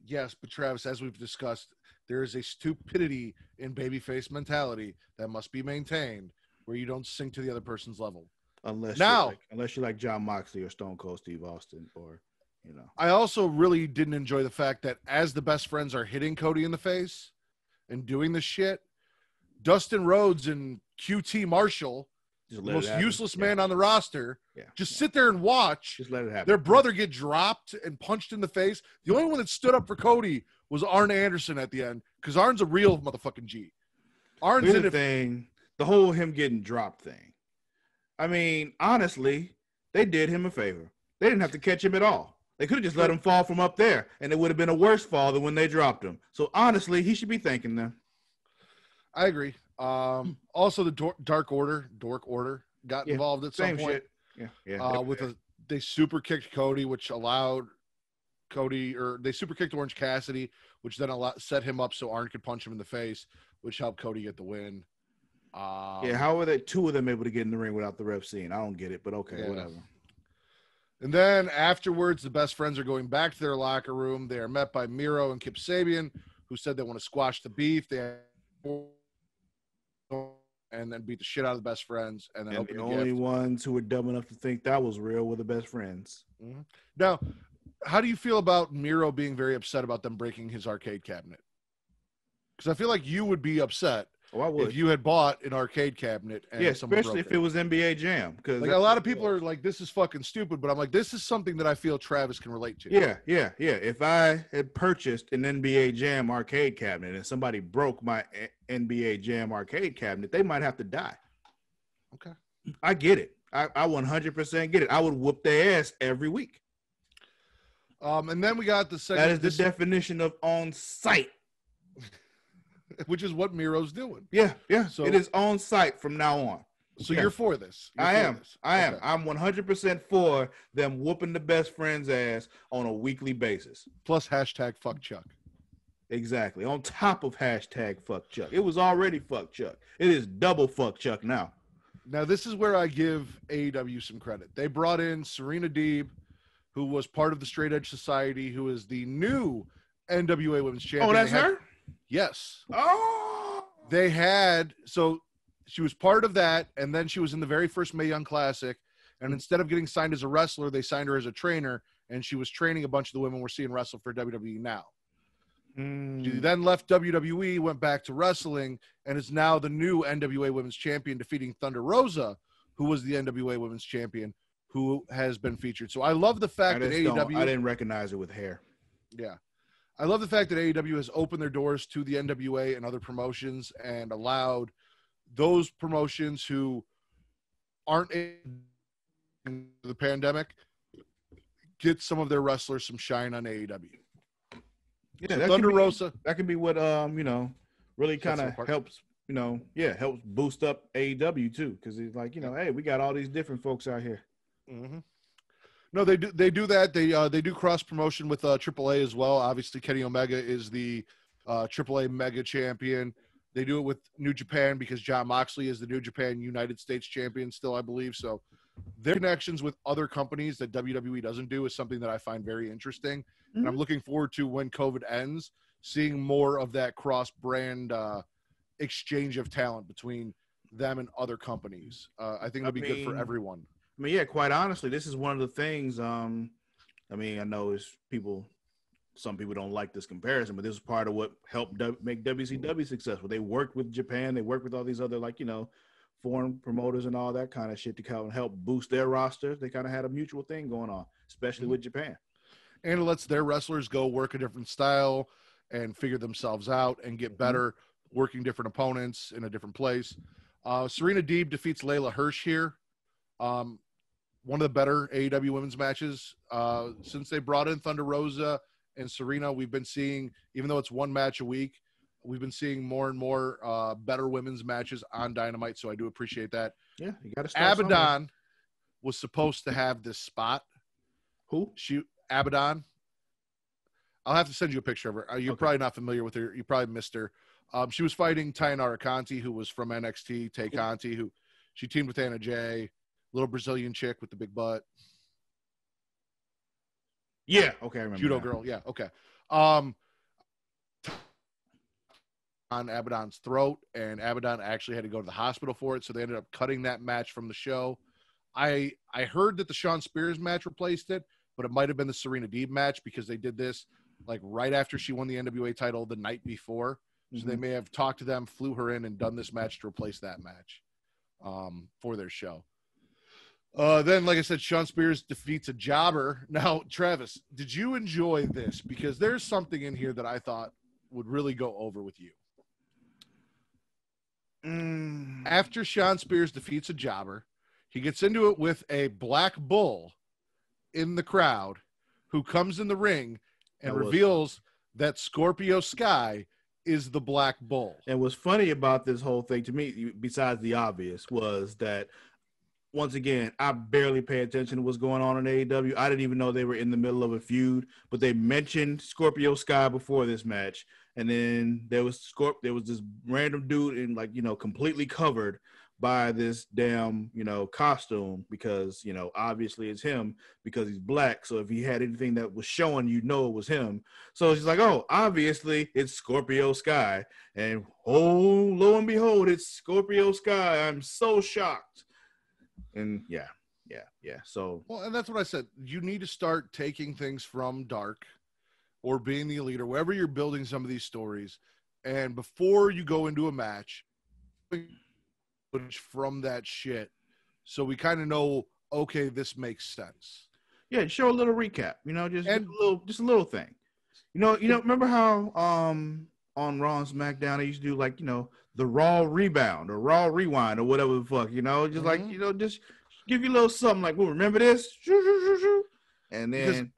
Yes, but Travis, as we've discussed, there is a stupidity in babyface mentality that must be maintained where you don't sink to the other person's level. Unless you like John Moxley or Stone Cold Steve Austin, or I also really didn't enjoy the fact that as the Best Friends are hitting Cody in the face and doing this shit, Dustin Rhodes and QT Marshall, the most useless man on the roster, sit there and watch. Just let it happen. Their brother get dropped and punched in the face. The only one that stood up for Cody was Arn Anderson at the end because Arn's a real motherfucking G. Arn's in the whole him getting dropped thing. I mean, honestly, they did him a favor. They didn't have to catch him at all. They could have just let him fall from up there, and it would have been a worse fall than when they dropped him. So, honestly, he should be thanking them. I agree. Also, the Dork Order got involved at some point. Shit. Yeah. They super kicked Cody, which allowed Cody, or they super kicked Orange Cassidy, which then set him up so Arn could punch him in the face, which helped Cody get the win. Yeah, how were they 2 of them able to get in the ring without the ref seeing? I don't get it, but okay, whatever. And then afterwards, the best friends are going back to their locker room. They are met by Miro and Kip Sabian, who said they want to squash the beef. And then beat the shit out of the best friends. And then the only ones who were dumb enough to think that was real were the best friends. Mm-hmm. Now, how do you feel about Miro being very upset about them breaking his arcade cabinet? Because I feel like you would be upset if you had bought an arcade cabinet. And especially if it was NBA Jam. Because like a lot of people are like, this is fucking stupid. But I'm like, this is something that I feel Travis can relate to. Yeah. If I had purchased an NBA Jam arcade cabinet and somebody broke my NBA Jam arcade cabinet, they might have to die. Okay. I get it. I 100% get it. I would whoop their ass every week. And then we got the second. That is the definition of on site. Which is what Miro's doing. Yeah. So it is on site from now on. So you're for this. I am. I'm 100% for them whooping the best friend's ass on a weekly basis. Plus hashtag fuck Chuck. Exactly. On top of hashtag fuck Chuck. It was already fuck Chuck. It is double fuck Chuck now. Now, this is where I give AEW some credit. They brought in Serena Deeb, who was part of the Straight Edge Society, who is the new NWA Women's Champion. Oh, that's her? Yes. Oh. So she was part of that, and then she was in the very first Mae Young Classic, and instead of getting signed as a wrestler, they signed her as a trainer, and she was training a bunch of the women we're seeing wrestle for WWE now. She then left WWE, went back to wrestling, and is now the new NWA Women's Champion, defeating Thunder Rosa, who was the NWA Women's Champion, who has been featured. So I love the fact that AEW... I didn't recognize her with hair. Yeah. I love the fact that AEW has opened their doors to the NWA and other promotions and allowed those promotions who aren't in the pandemic get some of their wrestlers some shine on AEW. Yeah, so Thunder Rosa. That can be what really kind of helps, helps boost up AEW too, because it's like, hey, we got all these different folks out here. Mm-hmm. No, they do that. They do cross promotion with AAA as well. Obviously, Kenny Omega is the AAA Mega Champion. They do it with New Japan because Jon Moxley is the New Japan United States Champion still, I believe. So their connections with other companies that WWE doesn't do is something that I find very interesting. Mm-hmm. And I'm looking forward to, when COVID ends, seeing more of that cross-brand exchange of talent between them and other companies. I think it'll be good for everyone. I mean, yeah, quite honestly, this is one of the things. I know some people don't like this comparison, but this is part of what helped make WCW successful. They worked with Japan, they worked with all these other foreign promoters and all that kind of shit to kind of help boost their rosters. They kind of had a mutual thing going on, especially with Japan. And it lets their wrestlers go work a different style and figure themselves out and get better working different opponents in a different place. Serena Deeb defeats Layla Hirsch here. One of the better AEW women's matches. Since they brought in Thunder Rosa and Serena, we've been seeing, even though it's one match a week, we've been seeing more and more better women's matches on Dynamite, so I do appreciate that. Yeah, you got to start Abaddon somewhere. Was supposed to have this spot. Who? Abaddon. I'll have to send you a picture of her. You're probably not familiar with her. You probably missed her. She was fighting Tainara Conti, who was from NXT, Tay Conti, who she teamed with Anna Jay. Little Brazilian chick with the big butt. Yeah. Okay. I remember Judo that. girl. Yeah. Okay. On Abaddon's throat, and Abaddon actually had to go to the hospital for it. So they ended up cutting that match from the show. I heard that the Shawn Spears match replaced it, but it might've been the Serena Deeb match because they did this like right after she won the NWA title the night before. So they may have talked to them, flew her in, and done this match to replace that match for their show. Then, like I said, Shawn Spears defeats a jobber. Now, Travis, did you enjoy this? Because there's something in here that I thought would really go over with you. After Shawn Spears defeats a jobber, he gets into it with a black bull in the crowd who comes in the ring and reveals that Scorpio Sky is the black bull. And what's funny about this whole thing to me, besides the obvious, was that once again, I barely pay attention to what's going on in AEW. I didn't even know they were in the middle of a feud, but they mentioned Scorpio Sky before this match. And then there was this random dude in like, completely covered by this damn, costume because, obviously it's him because he's black. So if he had anything that was showing, it was him. So she's like, oh, obviously it's Scorpio Sky. And oh, lo and behold, it's Scorpio Sky. I'm so shocked. And yeah. So, well, and that's what I said. You need to start taking things from Dark or being the Elite or wherever you're building some of these stories. And before you go into a match, from that shit, so we kind of know, okay, this makes sense. Yeah, show a little recap. Just a little thing. Remember how on Raw and SmackDown they used to do like the Raw Rebound or Raw Rewind or whatever the fuck. Just like just give you a little something like, well, remember this, and then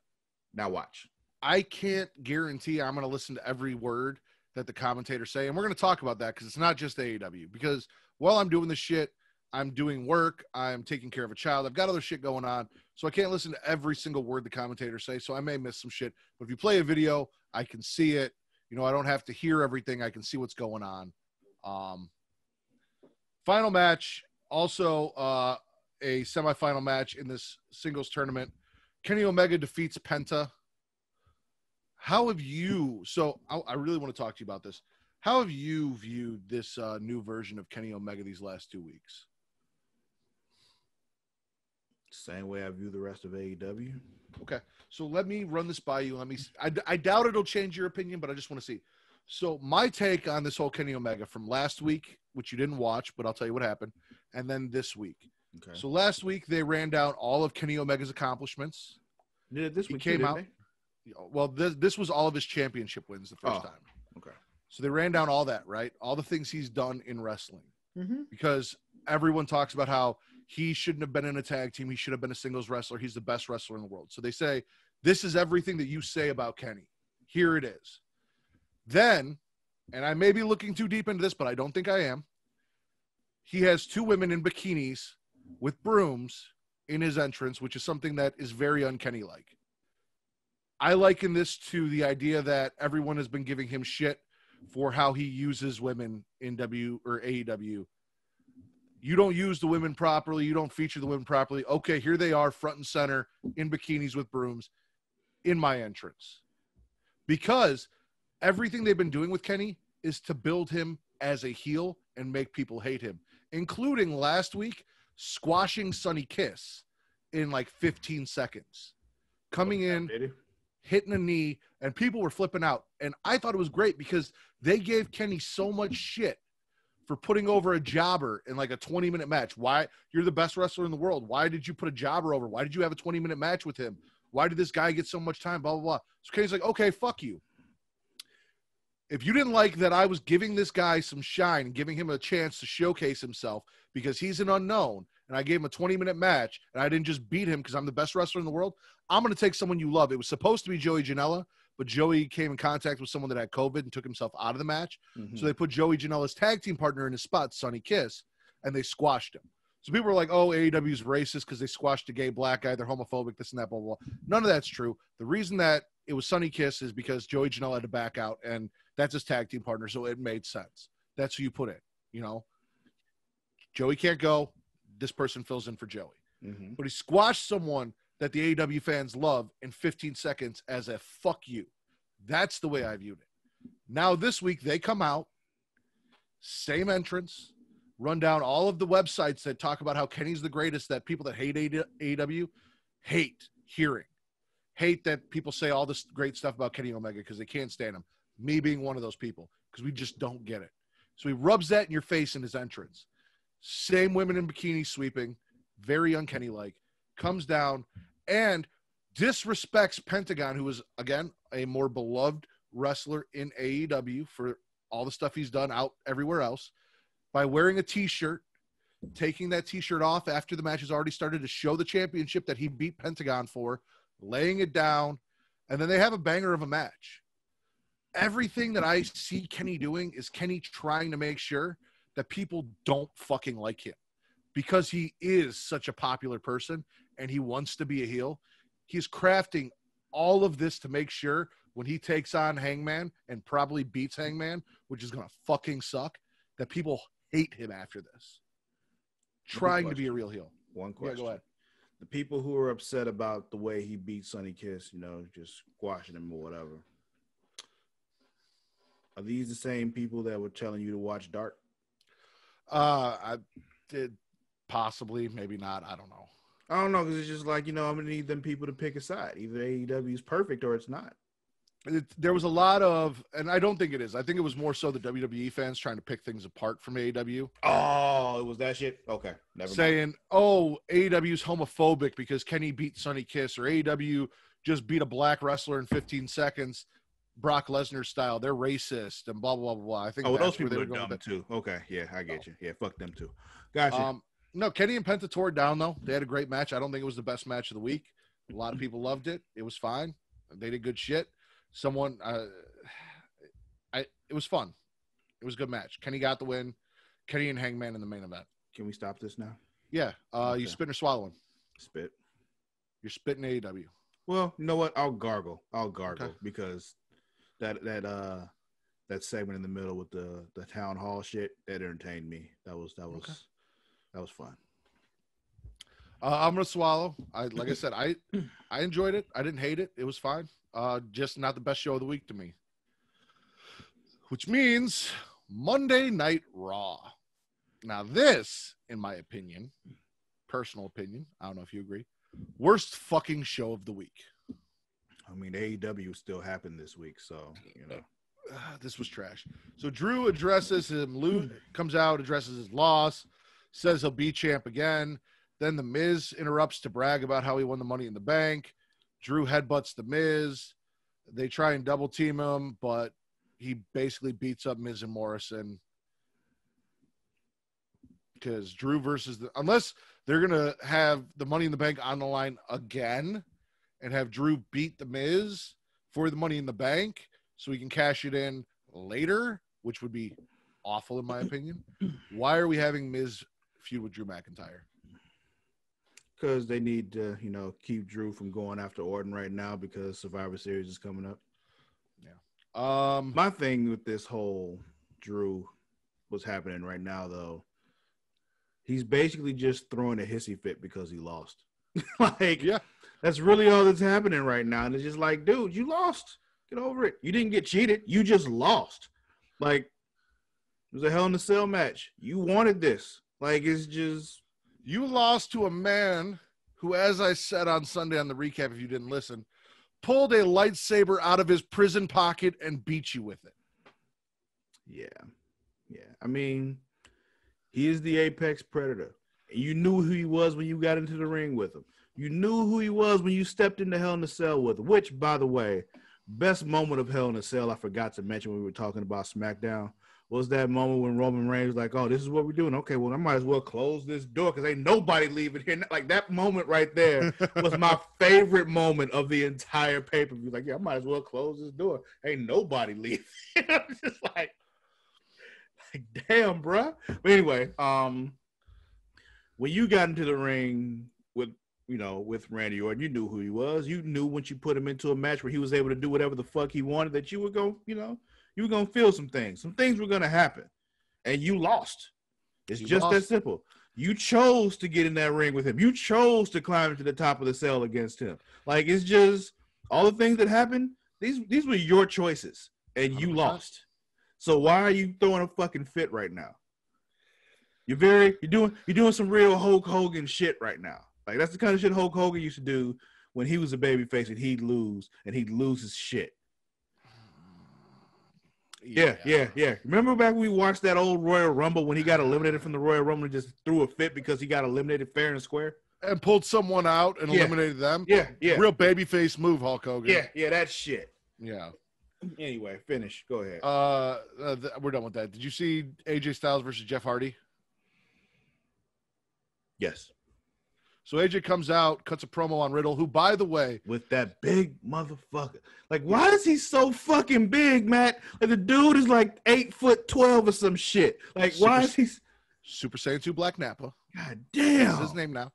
now watch. I can't guarantee I'm going to listen to every word that the commentators say. And we're going to talk about that because it's not just AEW. Because while I'm doing this shit, I'm doing work, I'm taking care of a child, I've got other shit going on. So I can't listen to every single word the commentators say. So I may miss some shit. But if you play a video, I can see it. I don't have to hear everything. I can see what's going on. Final match, also a semifinal match in this singles tournament. Kenny Omega defeats Penta. How have you, I really want to talk to you about this. How have you viewed this new version of Kenny Omega these last 2 weeks? Same way I view the rest of AEW. Okay, so let me run this by you. I doubt it'll change your opinion, but I just want to see. So my take on this whole Kenny Omega from last week, which you didn't watch, but I'll tell you what happened, and then this week. Okay. So last week they ran down all of Kenny Omega's accomplishments. Yeah, this week came out. Well, this was all of his championship wins the first time. Okay. So they ran down all that, right? All the things he's done in wrestling. Mm-hmm. Because everyone talks about how he shouldn't have been in a tag team. He should have been a singles wrestler. He's the best wrestler in the world. So they say, this is everything that you say about Kenny. Here it is. Then, and I may be looking too deep into this, but I don't think I am. He has 2 women in bikinis with brooms in his entrance, which is something that is very un-Kenny-like. I liken this to the idea that everyone has been giving him shit for how he uses women in AEW. You don't use the women properly. You don't feature the women properly. Okay, here they are front and center in bikinis with brooms in my entrance. Because everything they've been doing with Kenny is to build him as a heel and make people hate him, including last week squashing Sonny Kiss in like 15 seconds. Coming in, hitting a knee, and people were flipping out. And I thought it was great because they gave Kenny so much shit for putting over a jobber in like a 20-minute match. Why? You're the best wrestler in the world. Why did you put a jobber over? Why did you have a 20-minute match with him? Why did this guy get so much time? Blah, blah, blah. So Kenny's like, okay, fuck you. If you didn't like that I was giving this guy some shine and giving him a chance to showcase himself because he's an unknown, and I gave him a 20-minute match, and I didn't just beat him because I'm the best wrestler in the world, I'm going to take someone you love. It was supposed to be Joey Janela, but Joey came in contact with someone that had COVID and took himself out of the match. Mm-hmm. So they put Joey Janela's tag team partner in his spot, Sonny Kiss, and they squashed him. So people were like, oh, AEW's racist because they squashed a gay black guy. They're homophobic, this and that, blah, blah, blah. None of that's true. The reason that it was Sonny Kiss is because Joey Janela had to back out, and that's his tag team partner, so it made sense. That's who you put in, Joey can't go. This person fills in for Joey. Mm-hmm. But he squashed someone that the AEW fans love in 15 seconds as a fuck you. That's the way I viewed it. Now this week they come out, same entrance, run down all of the websites that talk about how Kenny's the greatest that people that hate AEW hate hearing. Hate that people say all this great stuff about Kenny Omega because they can't stand him. Me being one of those people because we just don't get it. So he rubs that in your face in his entrance. Same women in bikinis sweeping, very un-Kenny-like, comes down and disrespects Pentagon, who is, again, a more beloved wrestler in AEW for all the stuff he's done out everywhere else, by wearing a T-shirt, taking that T-shirt off after the match has already started to show the championship that he beat Pentagon for, laying it down, and then they have a banger of a match. Everything that I see Kenny doing is Kenny trying to make sure that people don't fucking like him. because he is such a popular person and he wants to be a heel, he's crafting all of this to make sure when he takes on Hangman and probably beats Hangman, which is going to fucking suck, that people hate him after this. Trying to be a real heel. One question. Yeah, go ahead. The people who are upset about the way he beat Sonny Kiss, you know, just squashing him or whatever, are these the same people that were telling you to watch Dark? I did possibly, maybe not. I don't know. I don't know, because it's just like, you know, I'm going to need them people to pick a side. Either AEW is perfect or it's not. There was a lot of, and I don't think it is. I think it was more so the WWE fans trying to pick things apart from AEW. Oh, it was that shit? Okay. Never saying, mind. oh, AEW's homophobic because Kenny beat Sonny Kiss, or AEW just beat a black wrestler in 15 seconds, Brock Lesnar style. They're racist and blah, blah, blah, blah. I think those people are dumb too. Okay. Yeah, I get you. Yeah, fuck them too. Gotcha. No, Kenny and Penta tore it down, though. They had a great match. I don't think it was the best match of the week. A lot of people loved it. It was fine. They did good shit. It was fun. It was a good match. Kenny got the win. Kenny and Hangman in the main event. Can we stop this now? Yeah. Okay. You spitting or swallowing? Spit. You're spitting AEW. Well, you know what? I'll gargle okay. Because that segment in the middle with the town hall shit, that entertained me. That was fun. I'm gonna swallow. Like I said, I enjoyed it. I didn't hate it. It was fine. Just not the best show of the week to me. Which means Monday Night Raw. Now this, in my opinion, personal opinion, I don't know if you agree, worst fucking show of the week. I mean, AEW still happened this week, so, you know. This was trash. So Drew addresses him. Lou comes out, addresses his loss, says he'll be champ again. Then The Miz interrupts to brag about how he won the Money in the Bank. Drew headbutts The Miz. They try and double team him, but he basically beats up Miz and Morrison. Because Drew versus unless they're going to have the Money in the Bank on the line again and have Drew beat The Miz for the Money in the Bank so he can cash it in later, which would be awful in my opinion. Why are we having Miz feud with Drew McIntyre? Because they need to, you know, keep Drew from going after Orton right now because Survivor Series is coming up. Yeah. My thing with this whole Drew, what's happening right now, though, he's basically just throwing a hissy fit because he lost. Yeah, that's really all that's happening right now. And it's just like, dude, you lost. Get over it. You didn't get cheated. You just lost. Like, it was a Hell in a Cell match. You wanted this. Like, it's just... You lost to a man who, as I said on Sunday on the recap, if you didn't listen, pulled a lightsaber out of his prison pocket and beat you with it. Yeah. I mean, he is the apex predator. You knew who he was when you got into the ring with him. You knew who he was when you stepped into Hell in a Cell with him, which, by the way, best moment of Hell in a Cell I forgot to mention when we were talking about SmackDown was that moment when Roman Reigns was like, oh, this is what we're doing. Okay, well, I might as well close this door because ain't nobody leaving here. Like, that moment right there was my favorite moment of the entire pay-per-view. Like, yeah, I might as well close this door. Ain't nobody leaving. I'm just like, damn, bruh. But anyway, when you got into the ring with Randy Orton, you knew who he was. You knew once you put him into a match where he was able to do whatever the fuck he wanted that you were going, you were going to feel some things. Some things were going to happen. And you lost. It's just that simple. You chose to get in that ring with him. You chose to climb to the top of the cell against him. Like, it's just all the things that happened, these were your choices. And you 100%. Lost. So why are you throwing a fucking fit right now? You're doing some real Hulk Hogan shit right now. Like, that's the kind of shit Hulk Hogan used to do when he was a babyface and he'd lose his shit. Yeah. Remember back when we watched that old Royal Rumble when he got eliminated from the Royal Rumble and just threw a fit because he got eliminated fair and square? And pulled someone out and eliminated them? Yeah. Real babyface move, Hulk Hogan. Yeah, that shit. Yeah. Anyway, finish. Go ahead. We're done with that. Did you see AJ Styles versus Jeff Hardy? Yes. So AJ comes out, cuts a promo on Riddle, who, by the way, with that big motherfucker. Like, why is he so fucking big, Matt? Like, the dude is like 8'12" or some shit. Like, why is he Super Saiyan 2 Black Nappa? God damn. That's his name now.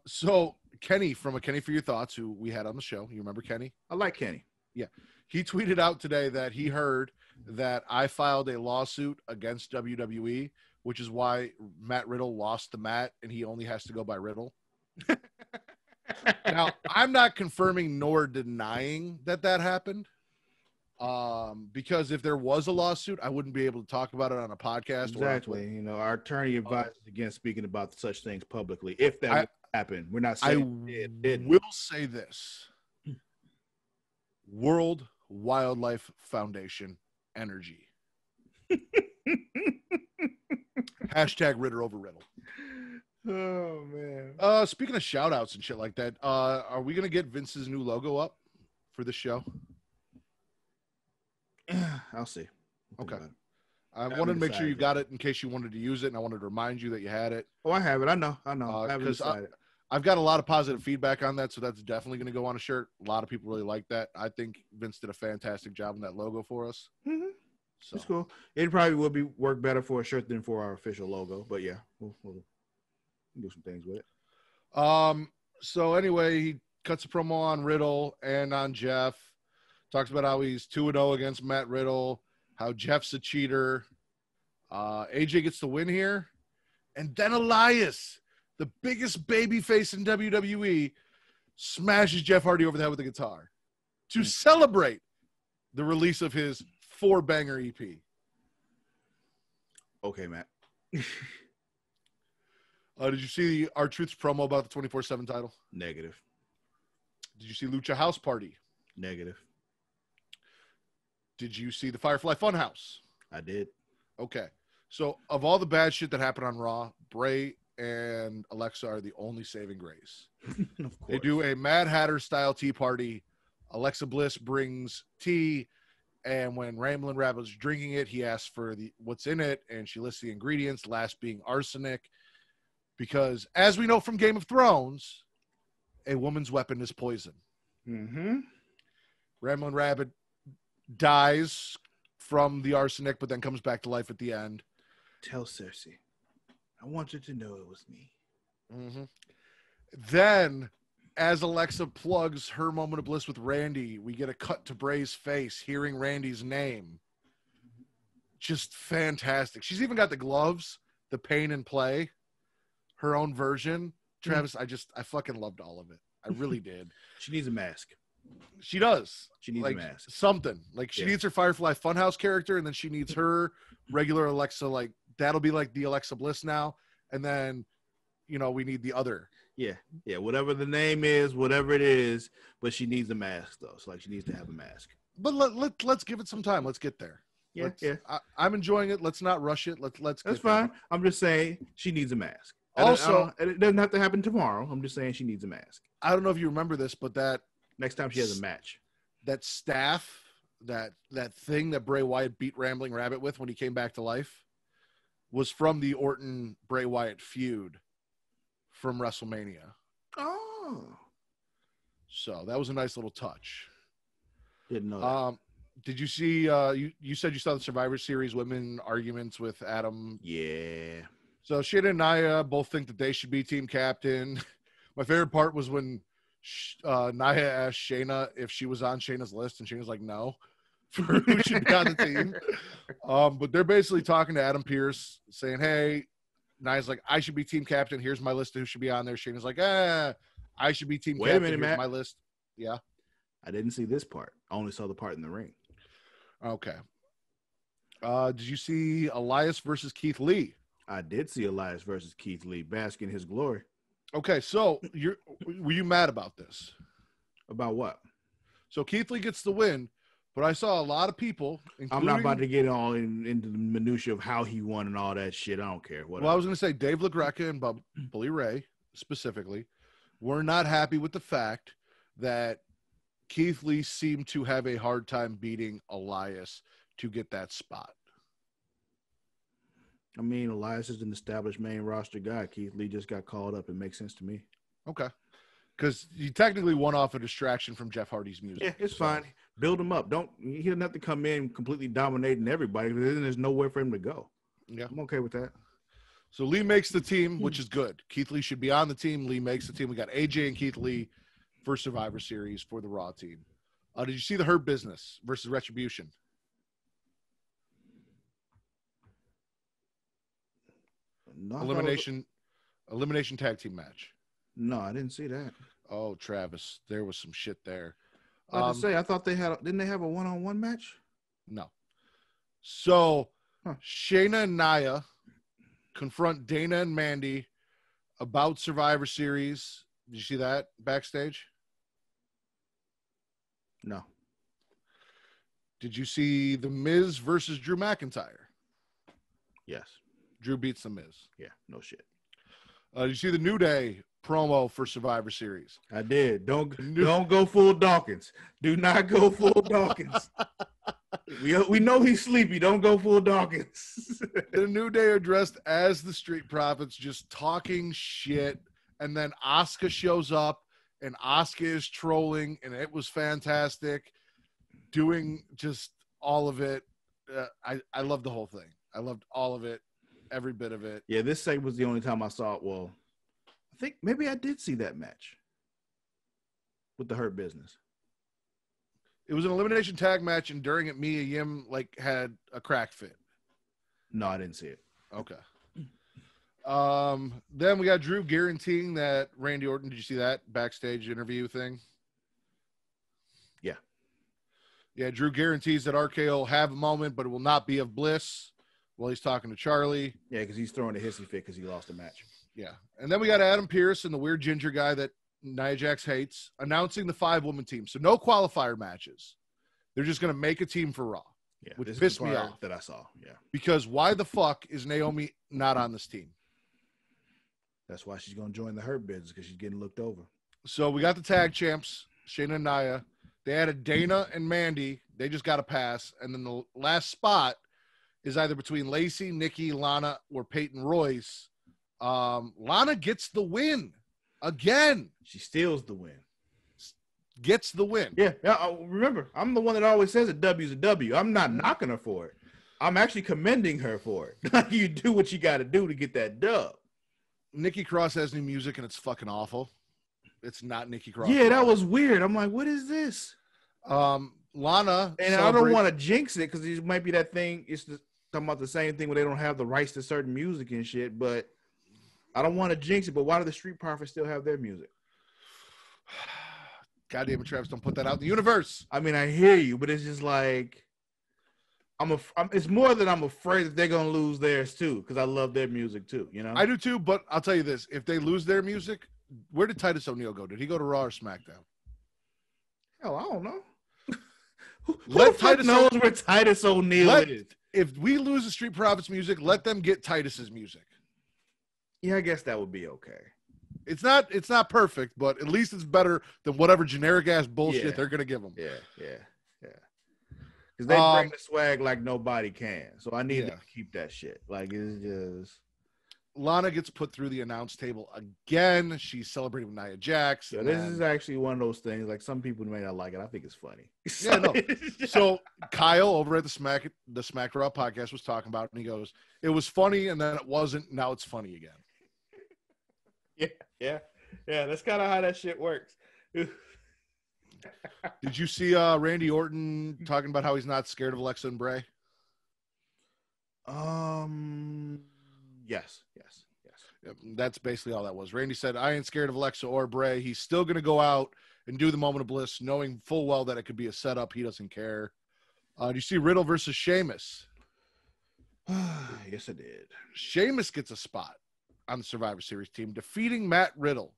So Kenny from A Kenny for Your Thoughts, who we had on the show. You remember Kenny? I like Kenny. Yeah. He tweeted out today that he heard that I filed a lawsuit against WWE, which is why Matt Riddle lost the mat and he only has to go by Riddle. Now, I'm not confirming nor denying that happened. Because if there was a lawsuit, I wouldn't be able to talk about it on a podcast. Exactly. You know, our attorney advises against speaking about such things publicly. If that would happen, we're not saying it didn't. Will say this: World Wildlife Foundation energy. Hashtag Ritter over Riddle. Oh man. Speaking of shout outs and shit like that, are we gonna get Vince's new logo up for the show? I'll see. Okay. I wanted to make sure you got it in case you wanted to use it, and I wanted to remind you that you had it. Oh, I have it. I know. I haven't decided. I've got a lot of positive feedback on that, so that's definitely going to go on a shirt. A lot of people really like that. I think Vince did a fantastic job on that logo for us. Mm-hmm. So. It's cool. It probably would work better for a shirt than for our official logo, but yeah, we'll do some things with it. So anyway, he cuts a promo on Riddle and on Jeff. Talks about how he's 2-0 against Matt Riddle, how Jeff's a cheater. AJ gets the win here. And then Elias, the biggest baby face in WWE, smashes Jeff Hardy over the head with a guitar to celebrate the release of his 4-banger EP. Okay, Matt. Did you see our Truth's promo about the 24/7 title? Negative. Did you see Lucha House Party? Negative. Did you see the Firefly Funhouse? I did. Okay. So of all the bad shit that happened on Raw, Bray and Alexa are the only saving grace. Of course. They do a Mad Hatter style tea party. Alexa Bliss brings tea, and when Ramblin' Rabbit's drinking it, he asks for what's in it, and she lists the ingredients, last being arsenic. Because as we know from Game of Thrones, a woman's weapon is poison. Mm-hmm. Ramblin' Rabbit dies from the arsenic, but then comes back to life at the end. Tell Cersei, I want her to know it was me. Mm-hmm. Then, as Alexa plugs her moment of bliss with Randy, we get a cut to Bray's face, hearing Randy's name. Just fantastic. She's even got the gloves, the pain and play, her own version. Travis, I fucking loved all of it. I really did. She needs a mask. She does. She needs like a mask. Something. Like she needs her Firefly Funhouse character, and then she needs her regular Alexa. Like that'll be like the Alexa Bliss now. And then, we need the other. Yeah. Whatever the name is, whatever it is, but she needs a mask though. So like she needs to have a mask. But let's give it some time. Let's get there. Yeah. I'm enjoying it. Let's not rush it. Let's. That's fine. I'm just saying she needs a mask. Also, it doesn't have to happen tomorrow. I'm just saying she needs a mask. I don't know if you remember this, but that. Next time she has a match. That staff, that thing that Bray Wyatt beat Rambling Rabbit with when he came back to life was from the Orton-Bray Wyatt feud from WrestleMania. Oh. So that was a nice little touch. Didn't know that. Did you see, you said you saw the Survivor Series women arguments with Adam? Yeah. So Shayna and Nia both think that they should be team captain. My favorite part was when Nia asked Shayna if she was on Shayna's list, and Shayna's like, no, for who should be on the team. But they're basically talking to Adam Pearce, saying, hey, Nia's like, I should be team captain. Here's my list of who should be on there. Shayna's like, I should be team captain. Wait a minute, Here's Matt. my list. Yeah. I didn't see this part. I only saw the part in the ring. Okay. Did you see Elias versus Keith Lee? I did see Elias versus Keith Lee, bask in his glory. Okay, so were you mad about this? About what? So Keith Lee gets the win, but I saw a lot of people. I'm not about to get all into the minutia of how he won and all that shit. I don't care. Whatever. Well, I was going to say Dave LaGreca and Bully Ray specifically were not happy with the fact that Keith Lee seemed to have a hard time beating Elias to get that spot. I mean, Elias is an established main roster guy. Keith Lee just got called up. It makes sense to me. Okay. Because he technically won off a distraction from Jeff Hardy's music. Yeah, it's fine. Build him up. He doesn't have to come in completely dominating everybody. Then there's nowhere for him to go. Yeah. I'm okay with that. So Lee makes the team, which is good. Keith Lee should be on the team. Lee makes the team. We got AJ and Keith Lee for Survivor Series for the Raw team. Did you see the Hurt Business versus Retribution? No, elimination tag team match. No, I didn't see that. Oh, Travis, there was some shit there. I thought didn't they have a one-on-one match? No. So Shayna and Nia confront Dana and Mandy about Survivor Series. Did you see that backstage? No. Did you see The Miz versus Drew McIntyre? Yes. Drew beats The Miz. Yeah, no shit. Did you see the New Day promo for Survivor Series? I did. Don't go full Dawkins. Do not go full Dawkins. We know he's sleepy. Don't go full Dawkins. The New Day are dressed as the Street Profits, just talking shit. And then Asuka shows up, and Asuka is trolling, and it was fantastic. Doing just all of it. I loved the whole thing. I loved all of it, every bit of it. Yeah, this segment was the only time I saw it. Well, I think maybe I did see that match with the Hurt Business. It was an elimination tag match, and during it, Mia Yim had a crack fit. No, I didn't see it. Okay. Then we got Drew guaranteeing that Randy Orton. Did you see that backstage interview thing? Yeah. Yeah, Drew guarantees that RKO will have a moment, but it will not be of bliss while he's talking to Charlie. Yeah, because he's throwing a hissy fit because he lost a match. Yeah. And then we got Adam Pearce and the weird ginger guy that Nia Jax hates announcing the 5-woman team. So no qualifier matches. They're just going to make a team for Raw, which pissed me off. That I saw, yeah. Because why the fuck is Naomi not on this team? That's why she's going to join the Hurt Business, because she's getting looked over. So we got the tag champs, Shayna and Nia. They added Dana and Mandy. They just got a pass. And then the last spot is either between Lacey, Nikki, Lana, or Peyton Royce. Lana gets the win again. She steals the win. Gets the win. Yeah. Remember, I'm the one that always says a W's a W. I'm not knocking her for it. I'm actually commending her for it. You do what you got to do to get that dub. Nikki Cross has new music, and it's fucking awful. It's not Nikki Cross. Yeah, that was weird. I'm like, what is this? Lana. And I don't want to jinx it, because it might be that thing. It's talking about the same thing where they don't have the rights to certain music and shit, but I don't want to jinx it. But why do the Street Profits still have their music? Goddamn it, Travis, don't put that out in the universe. I mean, I hear you, but it's just like, it's more that I'm afraid that they're going to lose theirs too, because I love their music too, you know? I do too, but I'll tell you this. If they lose their music, where did Titus O'Neil go? Did he go to Raw or SmackDown? Hell, I don't know. Let Titus knows where Titus O'Neil is. If we lose the Street Profits music, let them get Titus's music. Yeah, I guess that would be okay. It's not perfect, but at least it's better than whatever generic ass bullshit they're gonna give them. Yeah. Because they bring the swag like nobody can. So I need to keep that shit. Like, it's just. Lana gets put through the announce table again. She's celebrating with Nia Jax. Yeah, this is actually one of those things. Like, some people may not like it. I think it's funny. Yeah, no. So Kyle over at the Smack Raw podcast was talking about it, and he goes, "It was funny, and then it wasn't. Now it's funny again." Yeah. That's kind of how that shit works. Did you see Randy Orton talking about how he's not scared of Alexa and Bray? Yes. Yep, that's basically all that was. Randy said, "I ain't scared of Alexa or Bray." He's still going to go out and do the moment of bliss, knowing full well that it could be a setup. He doesn't care. Do you see Riddle versus Sheamus? Yes, I did. Sheamus gets a spot on the Survivor Series team, defeating Matt Riddle.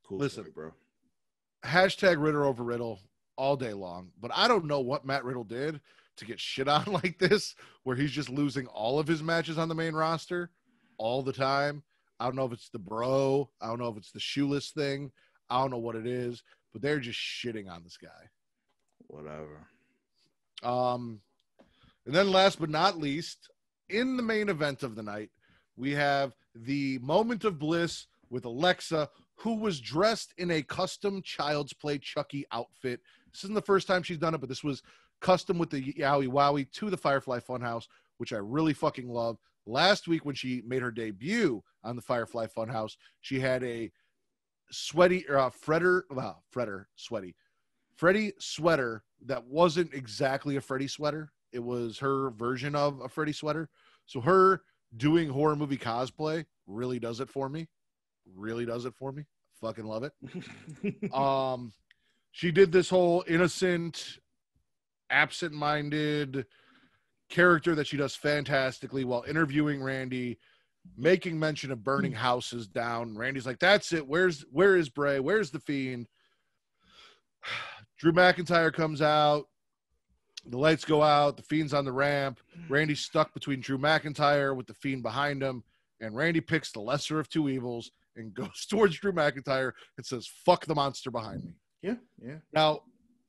Cool. Listen, story, bro. Hashtag Riddle over Riddle all day long, but I don't know what Matt Riddle did to get shit on like this, where he's just losing all of his matches on the main roster all the time. I don't know if it's the bro. I don't know if it's the shoeless thing. I don't know what it is, but they're just shitting on this guy. Whatever. And then last but not least, in the main event of the night, we have the moment of bliss with Alexa, who was dressed in a custom Child's Play Chucky outfit. This isn't the first time she's done it, but this was custom with the Yowie Wowie to the Firefly Funhouse, which I really fucking love. Last week when she made her debut on the Firefly Funhouse, she had a sweaty Freddy sweater that wasn't exactly a Freddy sweater. It was her version of a Freddy sweater. So her doing horror movie cosplay really does it for me. Fucking love it. She did this whole innocent, absent-minded character that she does fantastically while interviewing Randy, making mention of burning houses down. Randy's like, that's it. Where is Bray? Where's the Fiend? Drew McIntyre comes out. The lights go out. The Fiend's on the ramp. Randy's stuck between Drew McIntyre with the Fiend behind him. And Randy picks the lesser of two evils and goes towards Drew McIntyre and says, fuck the monster behind me. Yeah. Now,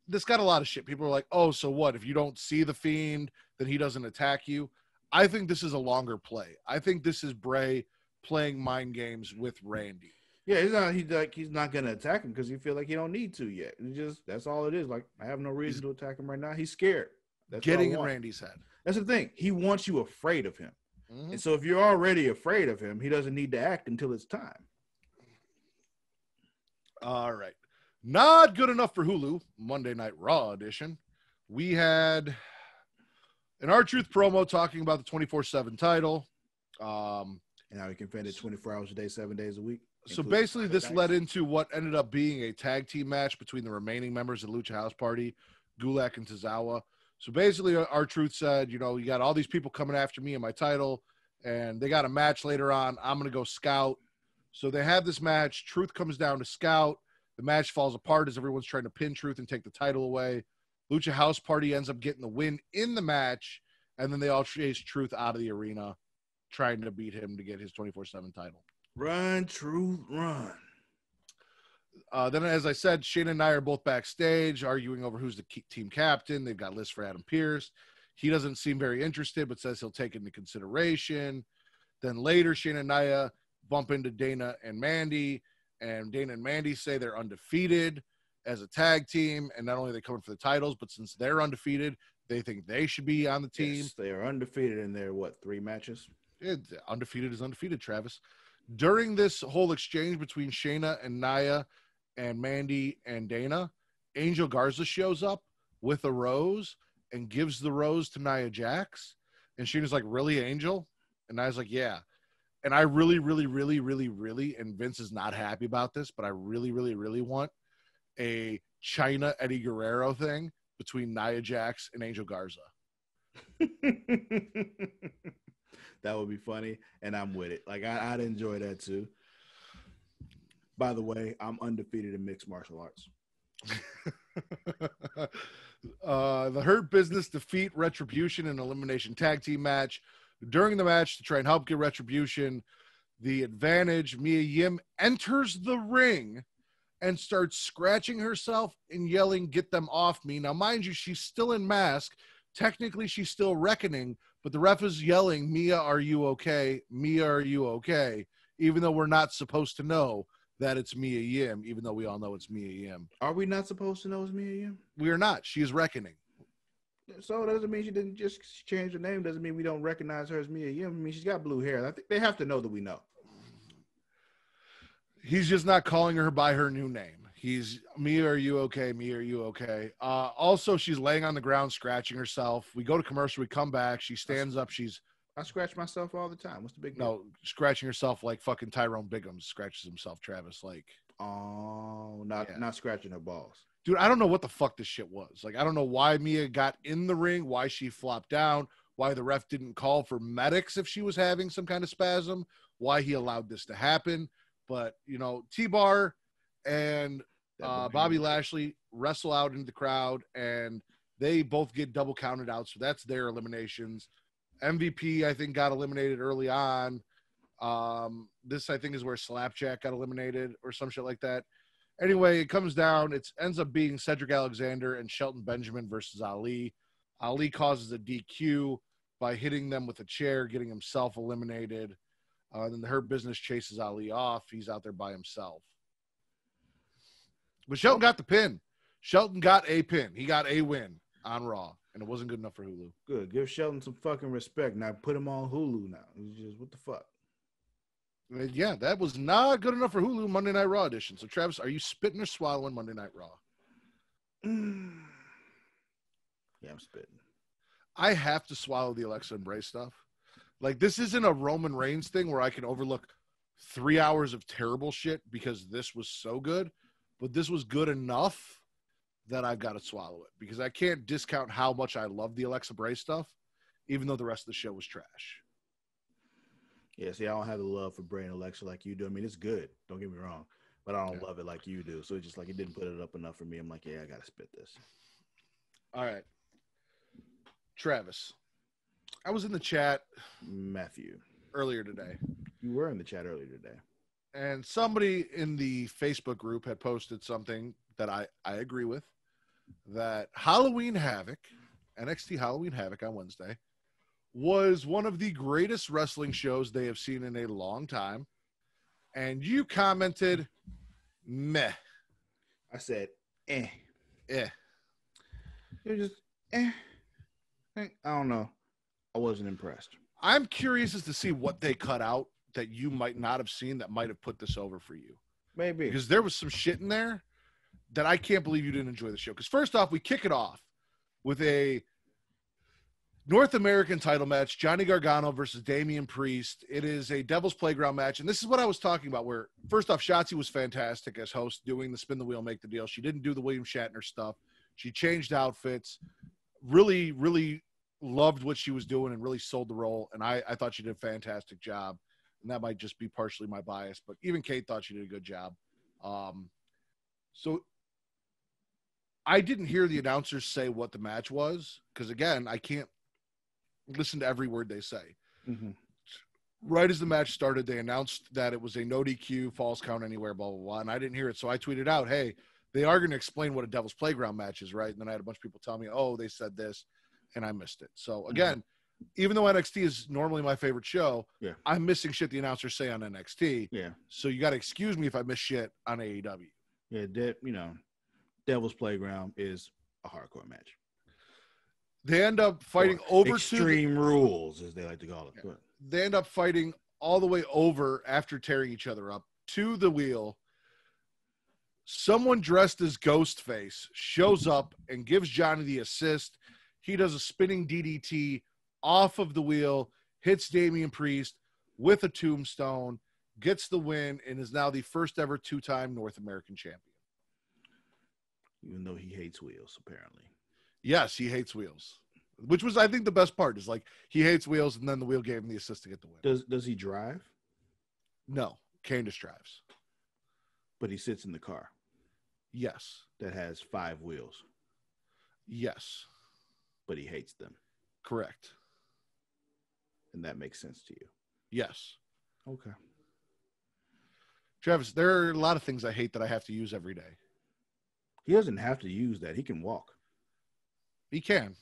this got a lot of shit. People are like, oh, so what? If you don't see the Fiend, then he doesn't attack you. I think this is a longer play. I think this is Bray playing mind games with Randy. Yeah, he's not gonna attack him because he feel like he don't need to yet. That's all it is. Like, I have no reason to attack him right now. He's scared. That's getting in Randy's head. That's the thing. He wants you afraid of him. Mm-hmm. And so if you're already afraid of him, he doesn't need to act until it's time. All right. Not good enough for Hulu, Monday Night Raw edition. We had an R-Truth promo talking about the 24/7 title. And how he can defend it 24 hours a day, 7 days a week. So basically this led into what ended up being a tag team match between the remaining members of the Lucha House Party, Gulak and Tozawa. So basically R-Truth said, you got all these people coming after me and my title, and they got a match later on. I'm going to go Scout. So they have this match. Truth comes down to Scout. The match falls apart as everyone's trying to pin Truth and take the title away. Lucha House Party ends up getting the win in the match, and then they all chase Truth out of the arena, trying to beat him to get his 24/7 title. Run, Truth, run. Then, as I said, Shayna and I are both backstage arguing over who's the team captain. They've got lists for Adam Pearce. He doesn't seem very interested, but says he'll take it into consideration. Then later, Shayna and Nia bump into Dana and Mandy, and Dana and Mandy say they're undefeated as a tag team, and not only are they coming for the titles, but since they're undefeated, they think they should be on the team. Yes, they are undefeated in their, 3 matches? Undefeated is undefeated, Travis. During this whole exchange between Shayna and Nia and Mandy and Dana, Angel Garza shows up with a rose and gives the rose to Nia Jax. And Shayna's like, really, Angel? And Nia's like, yeah. And I really, and Vince is not happy about this, but I really want a China Eddie Guerrero thing between Nia Jax and Angel Garza. That would be funny, and I'm with it. Like, I'd enjoy that too. By the way, I'm undefeated in mixed martial arts. The Hurt Business defeat Retribution in an elimination tag team match. During the match, to try and help get Retribution the advantage, Mia Yim enters the ring and starts scratching herself and yelling, "Get them off me." Now, mind you, she's still in mask. Technically, she's still reckoning, but the ref is yelling, "Mia, are you okay? Mia, are you okay?" Even though we're not supposed to know that it's Mia Yim, even though we all know it's Mia Yim. Are we not supposed to know it's Mia Yim? We are not. She is reckoning. So it doesn't mean she didn't just change her name. Doesn't mean we don't recognize her as Mia Yim. I mean, she's got blue hair. I think they have to know that we know. He's just not calling her by her new name. He's, "Mia, are you okay? Mia, are you okay?" Also, she's laying on the ground, scratching herself. We go to commercial. We come back. She stands up. I scratch myself all the time. What's the big deal? No, scratching herself like fucking Tyrone Biggums scratches himself, Travis. Like, not scratching her balls. Dude, I don't know what the fuck this shit was. Like, I don't know why Mia got in the ring, why she flopped down, why the ref didn't call for medics if she was having some kind of spasm, why he allowed this to happen. But, T-Bar and Bobby Lashley wrestle out into the crowd, and they both get double counted out. So that's their eliminations. MVP, I think, got eliminated early on. This, I think, is where Slapjack got eliminated or some shit like that. Anyway, it comes down. It ends up being Cedric Alexander and Shelton Benjamin versus Ali. Ali causes a DQ by hitting them with a chair, getting himself eliminated. Then the Hurt Business chases Ali off. He's out there by himself. But Shelton got the pin. Shelton got a pin. He got a win on Raw. and it wasn't good enough for Hulu. Good. Give Shelton some fucking respect. Now put him on Hulu now. It's just, what the fuck? Yeah, that was not good enough for Hulu Monday Night Raw edition. So, Travis, are you spitting or swallowing Monday Night Raw? Yeah, I'm spitting. I have to swallow the Alexa and Bray stuff. Like, this isn't a Roman Reigns thing where I can overlook 3 hours of terrible shit because this was so good, but this was good enough that I've got to swallow it because I can't discount how much I love the Alexa Bray stuff, even though the rest of the show was trash. Yeah, see, I don't have the love for Bray and Alexa like you do. I mean, it's good. Don't get me wrong, but I don't love it like you do. So it's just like it didn't put it up enough for me. I'm like, yeah, I got to spit this. All right. Travis, I was in the chat Matthew earlier today. You were in the chat earlier today. And somebody in the Facebook group had posted something that I agree with, that Halloween Havoc, NXT Halloween Havoc on Wednesday, was one of the greatest wrestling shows they have seen in a long time. And you commented, meh. I said, eh. It was just, I don't know. I wasn't impressed. I'm curious as to see what they cut out that you might not have seen that might have put this over for you. Maybe. Because there was some shit in there that I can't believe you didn't enjoy the show. Because first off, we kick it off with a North American title match, Johnny Gargano versus Damian Priest. It is a Devil's Playground match. And this is what I was talking about, where first off, Shotzi was fantastic as host, doing the spin the wheel, make the deal. She didn't do the William Shatner stuff. She changed outfits, really, really loved what she was doing and really sold the role. And I thought she did a fantastic job. And that might just be partially my bias, but even Kate thought she did a good job. So I didn't hear the announcers say what the match was, because again, I can't listen to every word they say. Mm-hmm. Right as the match started, they announced that it was a no DQ, falls count anywhere, blah, blah, blah. And I didn't hear it. So I tweeted out, hey, they are going to explain what a Devil's Playground match is, right? And then I had a bunch of people tell me, oh, they said this, and I missed it. So again, even though NXT is normally my favorite show, I'm missing shit the announcers say on NXT. Yeah. So you got to excuse me if I miss shit on AEW. Yeah, Devil's Playground is a hardcore match. They end up fighting over Extreme Rules, as they like to call it. Yeah. They end up fighting all the way over after tearing each other up to the wheel. Someone dressed as Ghostface shows up and gives Johnny the assist. He does a spinning DDT off of the wheel, hits Damian Priest with a tombstone, gets the win, and is now the first ever two-time North American champion. Even though he hates wheels, apparently. Yes, he hates wheels, which was, I think, the best part is like he hates wheels, and then the wheel gave him the assist to get the win. Does he drive? No, Candice drives. But he sits in the car. Yes. That has 5 wheels. Yes. But he hates them. Correct. And that makes sense to you. Yes. Okay. Travis, there are a lot of things I hate that I have to use every day. He doesn't have to use that. He can walk. He can.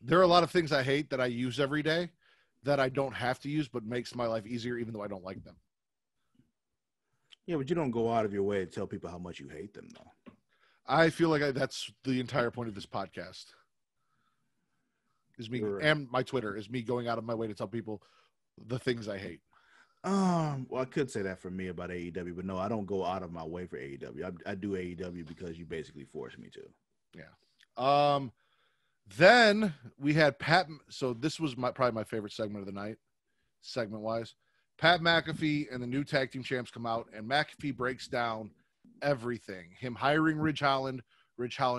There are a lot of things I hate that I use every day that I don't have to use, but makes my life easier, even though I don't like them. Yeah, but you don't go out of your way to tell people how much you hate them, though. I feel like that's the entire point of this podcast. Is me and my Twitter is me going out of my way to tell people the things I hate. Well, I could say that for me about AEW, but no, I don't go out of my way for AEW. I do AEW because you basically force me to. Yeah. Then we had Pat. So this was probably my favorite segment of the night, segment-wise. Pat McAfee and the new tag team champs come out, and McAfee breaks down everything. Him hiring Ridge Holland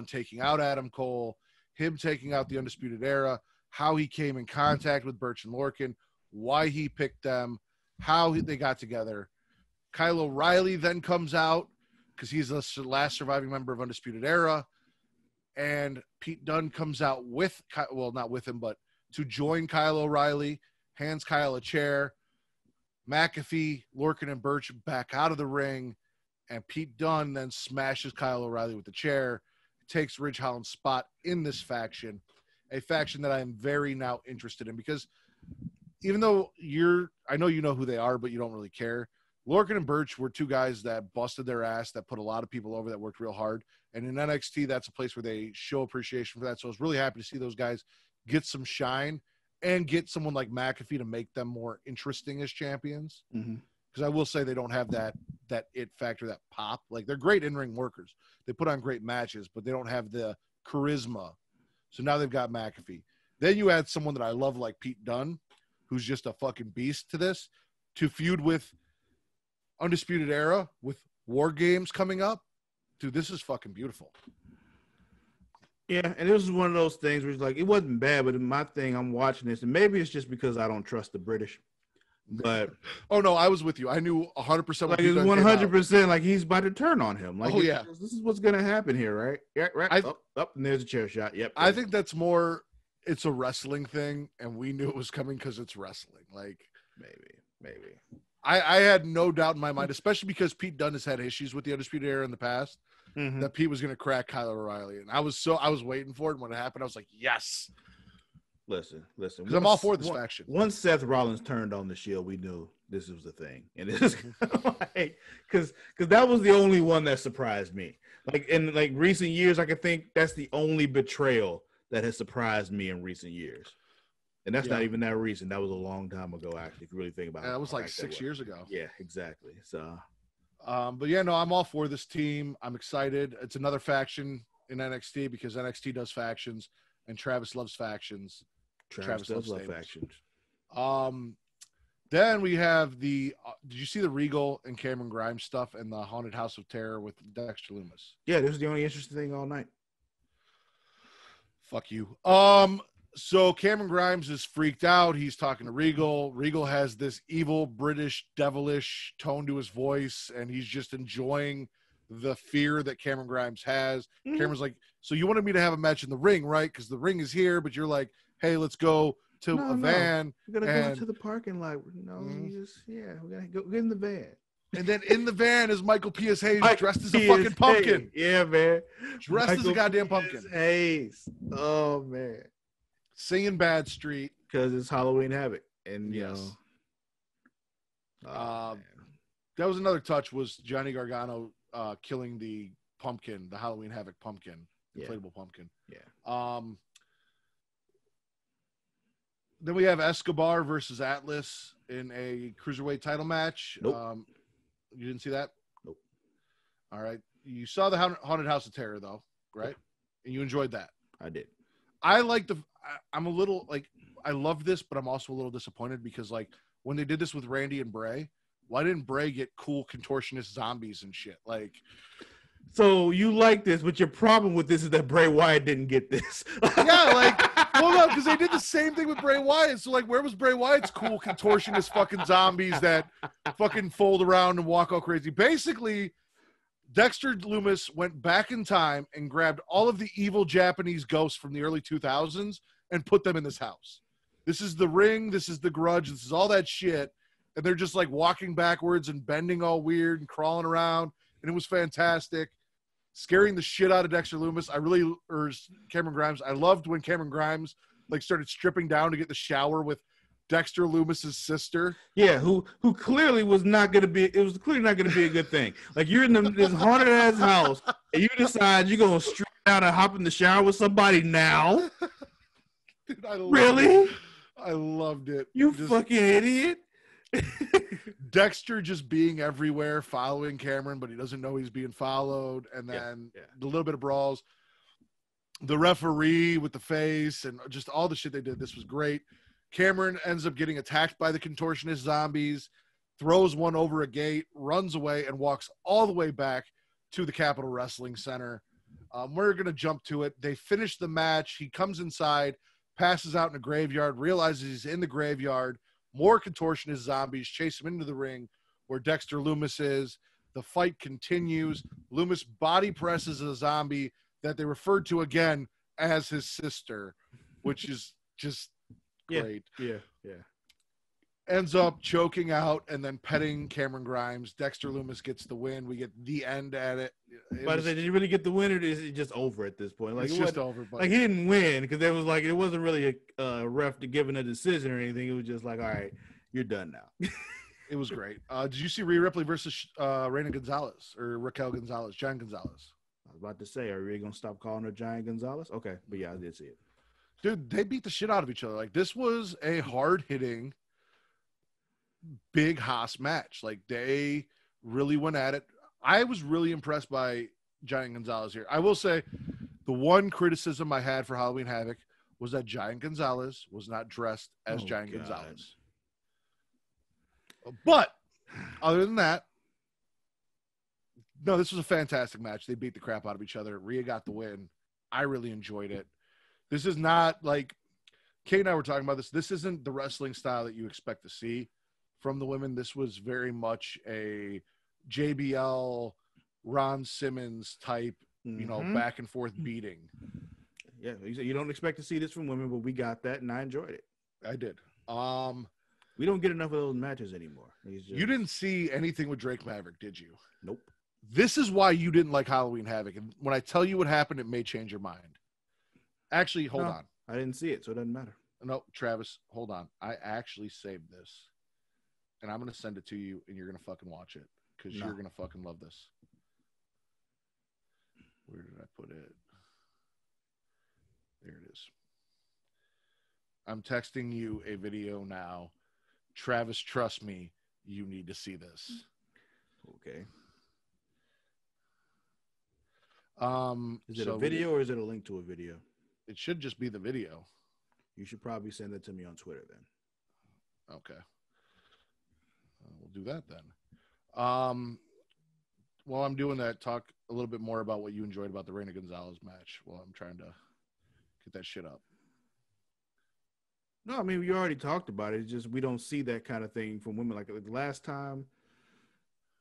taking out Adam Cole, him taking out the Undisputed Era, how he came in contact with Birch and Lorcan, why he picked them, how they got together. Kyle O'Reilly then comes out because he's the last surviving member of Undisputed Era. And Pete Dunne comes out with, well, not with him, but to join Kyle O'Reilly, hands Kyle a chair. McAfee, Lorcan, and Birch back out of the ring. And Pete Dunne then smashes Kyle O'Reilly with the chair, takes Ridge Holland's spot in this faction, a faction that I am very now interested in because even though I know you know who they are, but you don't really care. Lorcan and Birch were two guys that busted their ass, that put a lot of people over, that worked real hard. And in NXT, that's a place where they show appreciation for that. So I was really happy to see those guys get some shine and get someone like McAfee to make them more interesting as champions. Because I will say they don't have that it factor, that pop. Like, they're great in-ring workers. They put on great matches, but they don't have the charisma. So now they've got McAfee. Then you add someone that I love like Pete Dunne, who's just a fucking beast to this, to feud with Undisputed Era with War Games coming up. Dude, this is fucking beautiful. Yeah, and this is one of those things where it's like, it wasn't bad, but my thing, I'm watching this, and maybe it's just because I don't trust the British. But oh no, I was with you. I knew 100%. Like, it's 100%. Like, he's about to turn on him. Like, oh yeah, this is what's gonna happen here, right? Yeah, right. Up, and there's a chair shot. Yep. I think that's more. It's a wrestling thing, and we knew it was coming because it's wrestling. Like, maybe. I had no doubt in my mind, especially because Pete Dunne has had issues with the Undisputed Era in the past, that Pete was going to crack Kyle O'Reilly, and I was waiting for it. And when it happened, I was like, yes. Listen. Because I'm all for this faction. Once Seth Rollins turned on the Shield, we knew this was the thing, and it's like, because that was the only one that surprised me. Like, in like recent years, I could think that's the only betrayal that has surprised me in recent years. And that's not even that recent. That was a long time ago, actually, if you really think about it. That was like 6 years ago. Yeah, exactly. So, but yeah, no, I'm all for this team. I'm excited. It's another faction in NXT because NXT does factions, and Travis loves factions. Travis does love factions. Then we have the. Did you see the Regal and Cameron Grimes stuff and the Haunted House of Terror with Dexter Lumis? Yeah, this was the only interesting thing all night. Fuck you. So Cameron Grimes is freaked out. He's talking to Regal. Regal has this evil, British, devilish tone to his voice, and he's just enjoying the fear that Cameron Grimes has. Cameron's like, so you wanted me to have a match in the ring, right? Because the ring is here, but you're like, hey, let's go to a van. We're going to go to the parking lot. No, we're going to go get in the van. And then in the van is Michael P.S. Hayes dressed as a fucking pumpkin. Yeah, man. Dressed as a goddamn pumpkin. Hayes. Oh, man. Singing Bad Street. Because it's Halloween Havoc. And, yes. That was another touch, was Johnny Gargano killing the pumpkin, the Halloween Havoc pumpkin, inflatable pumpkin. Yeah. Then we have Escobar versus Atlas in a cruiserweight title match. Nope. You didn't see that? Nope. All right. You saw the Haunted House of Terror, though, right? Yep. And you enjoyed that. I did. I'm a little, like, I love this, but I'm also a little disappointed because, like, when they did this with Randy and Bray, why didn't Bray get cool contortionist zombies and shit? Like, so you like this, but your problem with this is that Bray Wyatt didn't get this. Yeah, like, well, no, because they did the same thing with Bray Wyatt. So, like, where was Bray Wyatt's cool contortionist fucking zombies that fucking fold around and walk all crazy? Basically, Dexter Lumis went back in time and grabbed all of the evil Japanese ghosts from the early 2000s and put them in this house. This is the Ring. This is the Grudge. This is all that shit. And they're just like walking backwards and bending all weird and crawling around. And it was fantastic. Scaring the shit out of Dexter Lumis. Or Cameron Grimes. I loved when Cameron Grimes like started stripping down to get the shower with Dexter Lumis's sister. Yeah, who clearly was not going to be, it was clearly not going to be a good thing. Like, you're in this haunted ass house and you decide you're going to strip down and hop in the shower with somebody now. Dude, I loved really? It. I loved it. You fucking idiot. Dexter just being everywhere, following Cameron, but he doesn't know he's being followed. And then the little bit of brawls, the referee with the face and just all the shit they did. This was great. Cameron ends up getting attacked by the contortionist zombies, throws one over a gate, runs away, and walks all the way back to the Capitol Wrestling Center. We're going to jump to it. They finish the match. He comes inside, passes out in a graveyard, realizes he's in the graveyard. More contortionist zombies chase him into the ring where Dexter Lumis is. The fight continues. Lumis body presses a zombie that they referred to again as his sister, which is just great. Yeah. Ends up choking out and then petting Cameron Grimes. Dexter Lumis gets the win. We get the end at it. But did you really get the win, or is it just over at this point? Like, it's just over. But like, he didn't win because there was like, it wasn't really a ref to giving a decision or anything. It was just like, all right, you're done now. It was great. Did you see Rhea Ripley versus Reina Gonzalez or Raquel Gonzalez, Giant Gonzalez? I was about to say, are we going to stop calling her Giant Gonzalez? Okay, but yeah, I did see it. Dude, they beat the shit out of each other. Like, this was a hard-hitting, big Haas match. Like, they really went at it. I was really impressed by Giant Gonzalez here. I will say the one criticism I had for Halloween Havoc was that Giant Gonzalez was not dressed as Giant Gonzalez. But other than that, no, this was a fantastic match. They beat the crap out of each other. Rhea got the win. I really enjoyed it. This is not like Kate and I were talking about this. This isn't the wrestling style that you expect to see from the women. This was very much a JBL, Ron Simmons type, back and forth beating. Yeah, you don't expect to see this from women, but we got that, and I enjoyed it. I did. We don't get enough of those matches anymore. You didn't see anything with Drake Maverick, did you? Nope. This is why you didn't like Halloween Havoc. And when I tell you what happened, it may change your mind. Actually, hold on. I didn't see it, so it doesn't matter. No, Travis, hold on. I actually saved this. And I'm going to send it to you, and you're going to fucking watch it. Because you're going to fucking love this. Where did I put it? There it is. I'm texting you a video now. Travis, trust me, you need to see this. Okay. Is it so a video or is it a link to a video? It should just be the video. You should probably send it to me on Twitter then. Okay. We'll do that then. While I'm doing that, talk a little bit more about what you enjoyed about the Reina Gonzalez match while I'm trying to get that shit up. No, I mean, we already talked about it. It's just we don't see that kind of thing from women. Like the last time,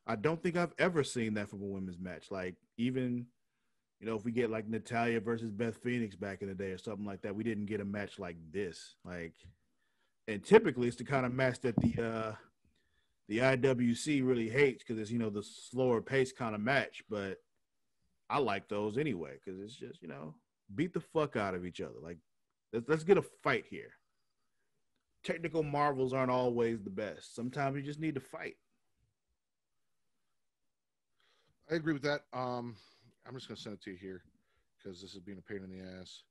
I don't think I've ever seen that from a women's match. Like even, if we get like Natalya versus Beth Phoenix back in the day or something like that, we didn't get a match like this. Like, and typically it's the kind of match that the IWC really hates because it's, the slower pace kind of match. But I like those anyway because it's just, beat the fuck out of each other. Like, let's get a fight here. Technical marvels aren't always the best. Sometimes you just need to fight. I agree with that. I'm just going to send it to you here because this is being a pain in the ass.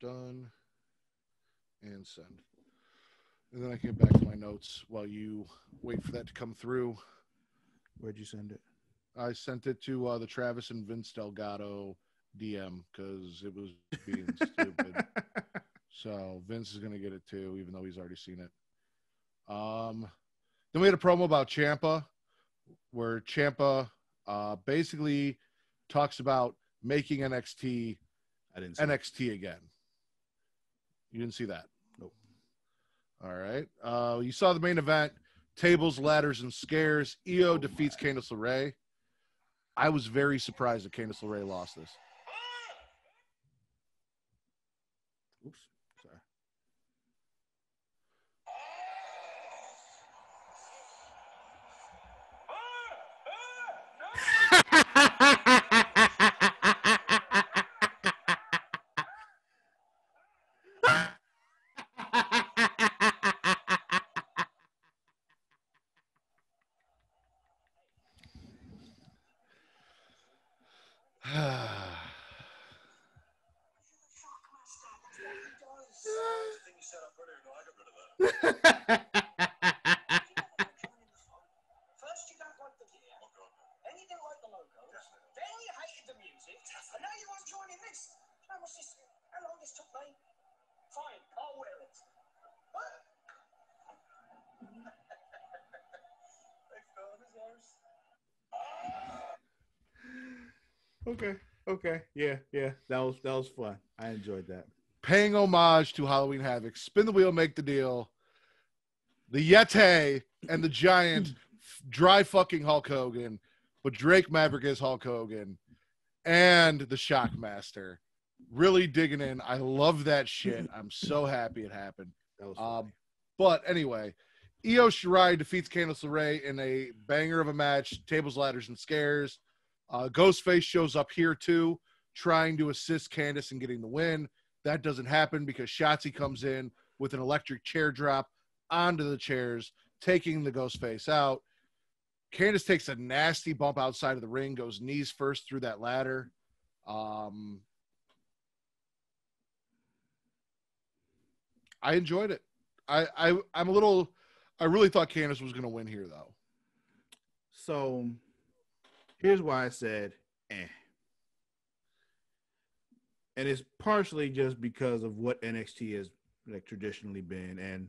Done and send. And then I can get back to my notes while you wait for that to come through. Where'd you send it? I sent it to the Travis and Vince Delgado DM because it was being stupid. So Vince is going to get it too, even though he's already seen it. Then we had a promo about Ciampa where Ciampa basically talks about making NXT NXT again. You didn't see that? Nope. All right. You saw the main event, tables, ladders, and scares. Io defeats Candice LeRae. I was very surprised that Candice LeRae lost this. Oops. Sorry. First you don't like the gear, then you didn't like the logo, then you hated the music, and now you want to join in this. How long this took me? Fine, I'll wear it. What? Okay. Yeah. That was fun. I enjoyed that. Paying homage to Halloween Havoc. Spin the wheel, make the deal. The Yeti and the Giant dry fucking Hulk Hogan, but Drake Maverick is Hulk Hogan, and the Shockmaster. Really digging in. I love that shit. I'm so happy it happened. That was funny. But anyway, Io Shirai defeats Candice LeRae in a banger of a match, tables, ladders, and scares. Ghostface shows up here too, trying to assist Candice in getting the win. That doesn't happen because Shotzi comes in with an electric chair drop onto the chairs, taking the ghost face out. Candice takes a nasty bump outside of the ring, goes knees first through that ladder. I enjoyed it. I really thought Candice was going to win here, though. So here's why I said, eh. And it's partially just because of what NXT has like traditionally been, and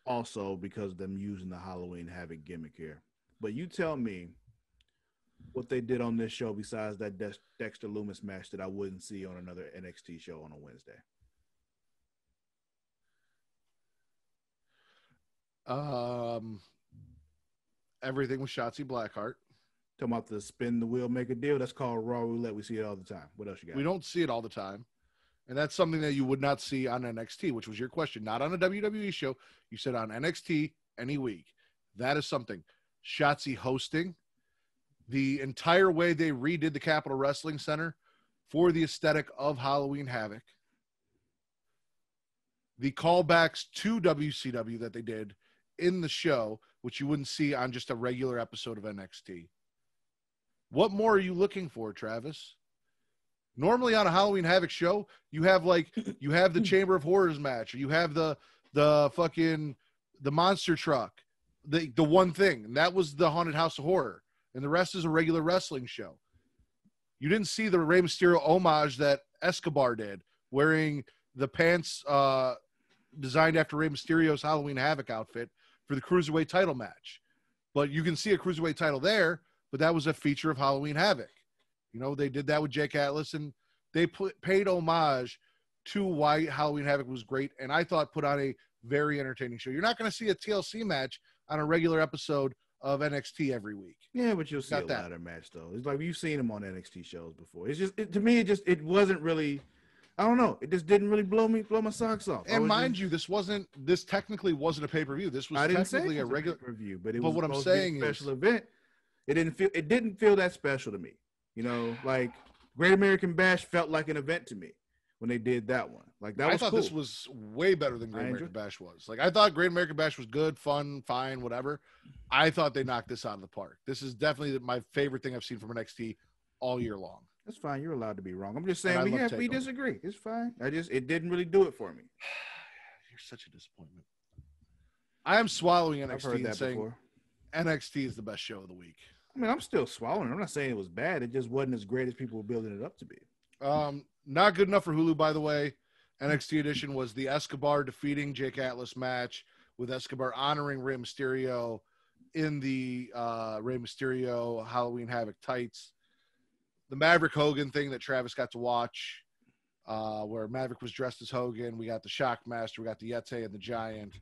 also because of them using the Halloween Havoc gimmick here. But you tell me what they did on this show besides that Dexter Loomis match that I wouldn't see on another NXT show on a Wednesday. Everything with Shotzi Blackheart. Talking about the spin the wheel, make a deal. That's called Raw Roulette. We see it all the time. What else you got? We don't see it all the time. And that's something that you would not see on NXT, which was your question. Not on a WWE show. You said on NXT any week. That is something. Shotzi hosting. The entire way they redid the Capitol Wrestling Center for the aesthetic of Halloween Havoc. The callbacks to WCW that they did in the show, which you wouldn't see on just a regular episode of NXT. What more are you looking for, Travis? Normally on a Halloween Havoc show, you have the Chamber of Horrors match, or you have the monster truck, the one thing, and that was the Haunted House of Horror, and the rest is a regular wrestling show. You didn't see the Rey Mysterio homage that Escobar did, wearing the pants designed after Rey Mysterio's Halloween Havoc outfit for the Cruiserweight title match. But you can see a Cruiserweight title there, but that was a feature of Halloween Havoc. You know, they did that with Jake Atlas, and they paid homage to why Halloween Havoc was great, and I thought put on a very entertaining show. You're not going to see a TLC match on a regular episode of NXT every week. Yeah, but you'll see a ladder match, though. It's like you've seen them on NXT shows before. It's just, to me, it wasn't really, I don't know. It just didn't really blow my socks off. And mind you, this technically wasn't a pay-per-view. This was technically a regular pay-per-view, but what I'm saying is a special event. It didn't feel that special to me. You know, like Great American Bash felt like an event to me when they did that one. Like that was I thought cool. This was way better than Great American Bash was. Like I thought Great American Bash was good, fun, fine, whatever. I thought they knocked this out of the park. This is definitely my favorite thing I've seen from NXT all year long. That's fine. You're allowed to be wrong. I'm just saying we disagree. It's fine. It didn't really do it for me. You're such a disappointment. I am swallowing NXT I've heard that saying before. NXT is the best show of the week. I mean, I'm still swallowing it. I'm not saying it was bad. It just wasn't as great as people were building it up to be. Not good enough for Hulu, by the way. NXT edition was the Escobar defeating Jake Atlas match, with Escobar honoring Rey Mysterio in the Rey Mysterio Halloween Havoc tights. The Maverick Hogan thing that Travis got to watch, where Maverick was dressed as Hogan. We got the Shockmaster, we got the Yeti and the Giant,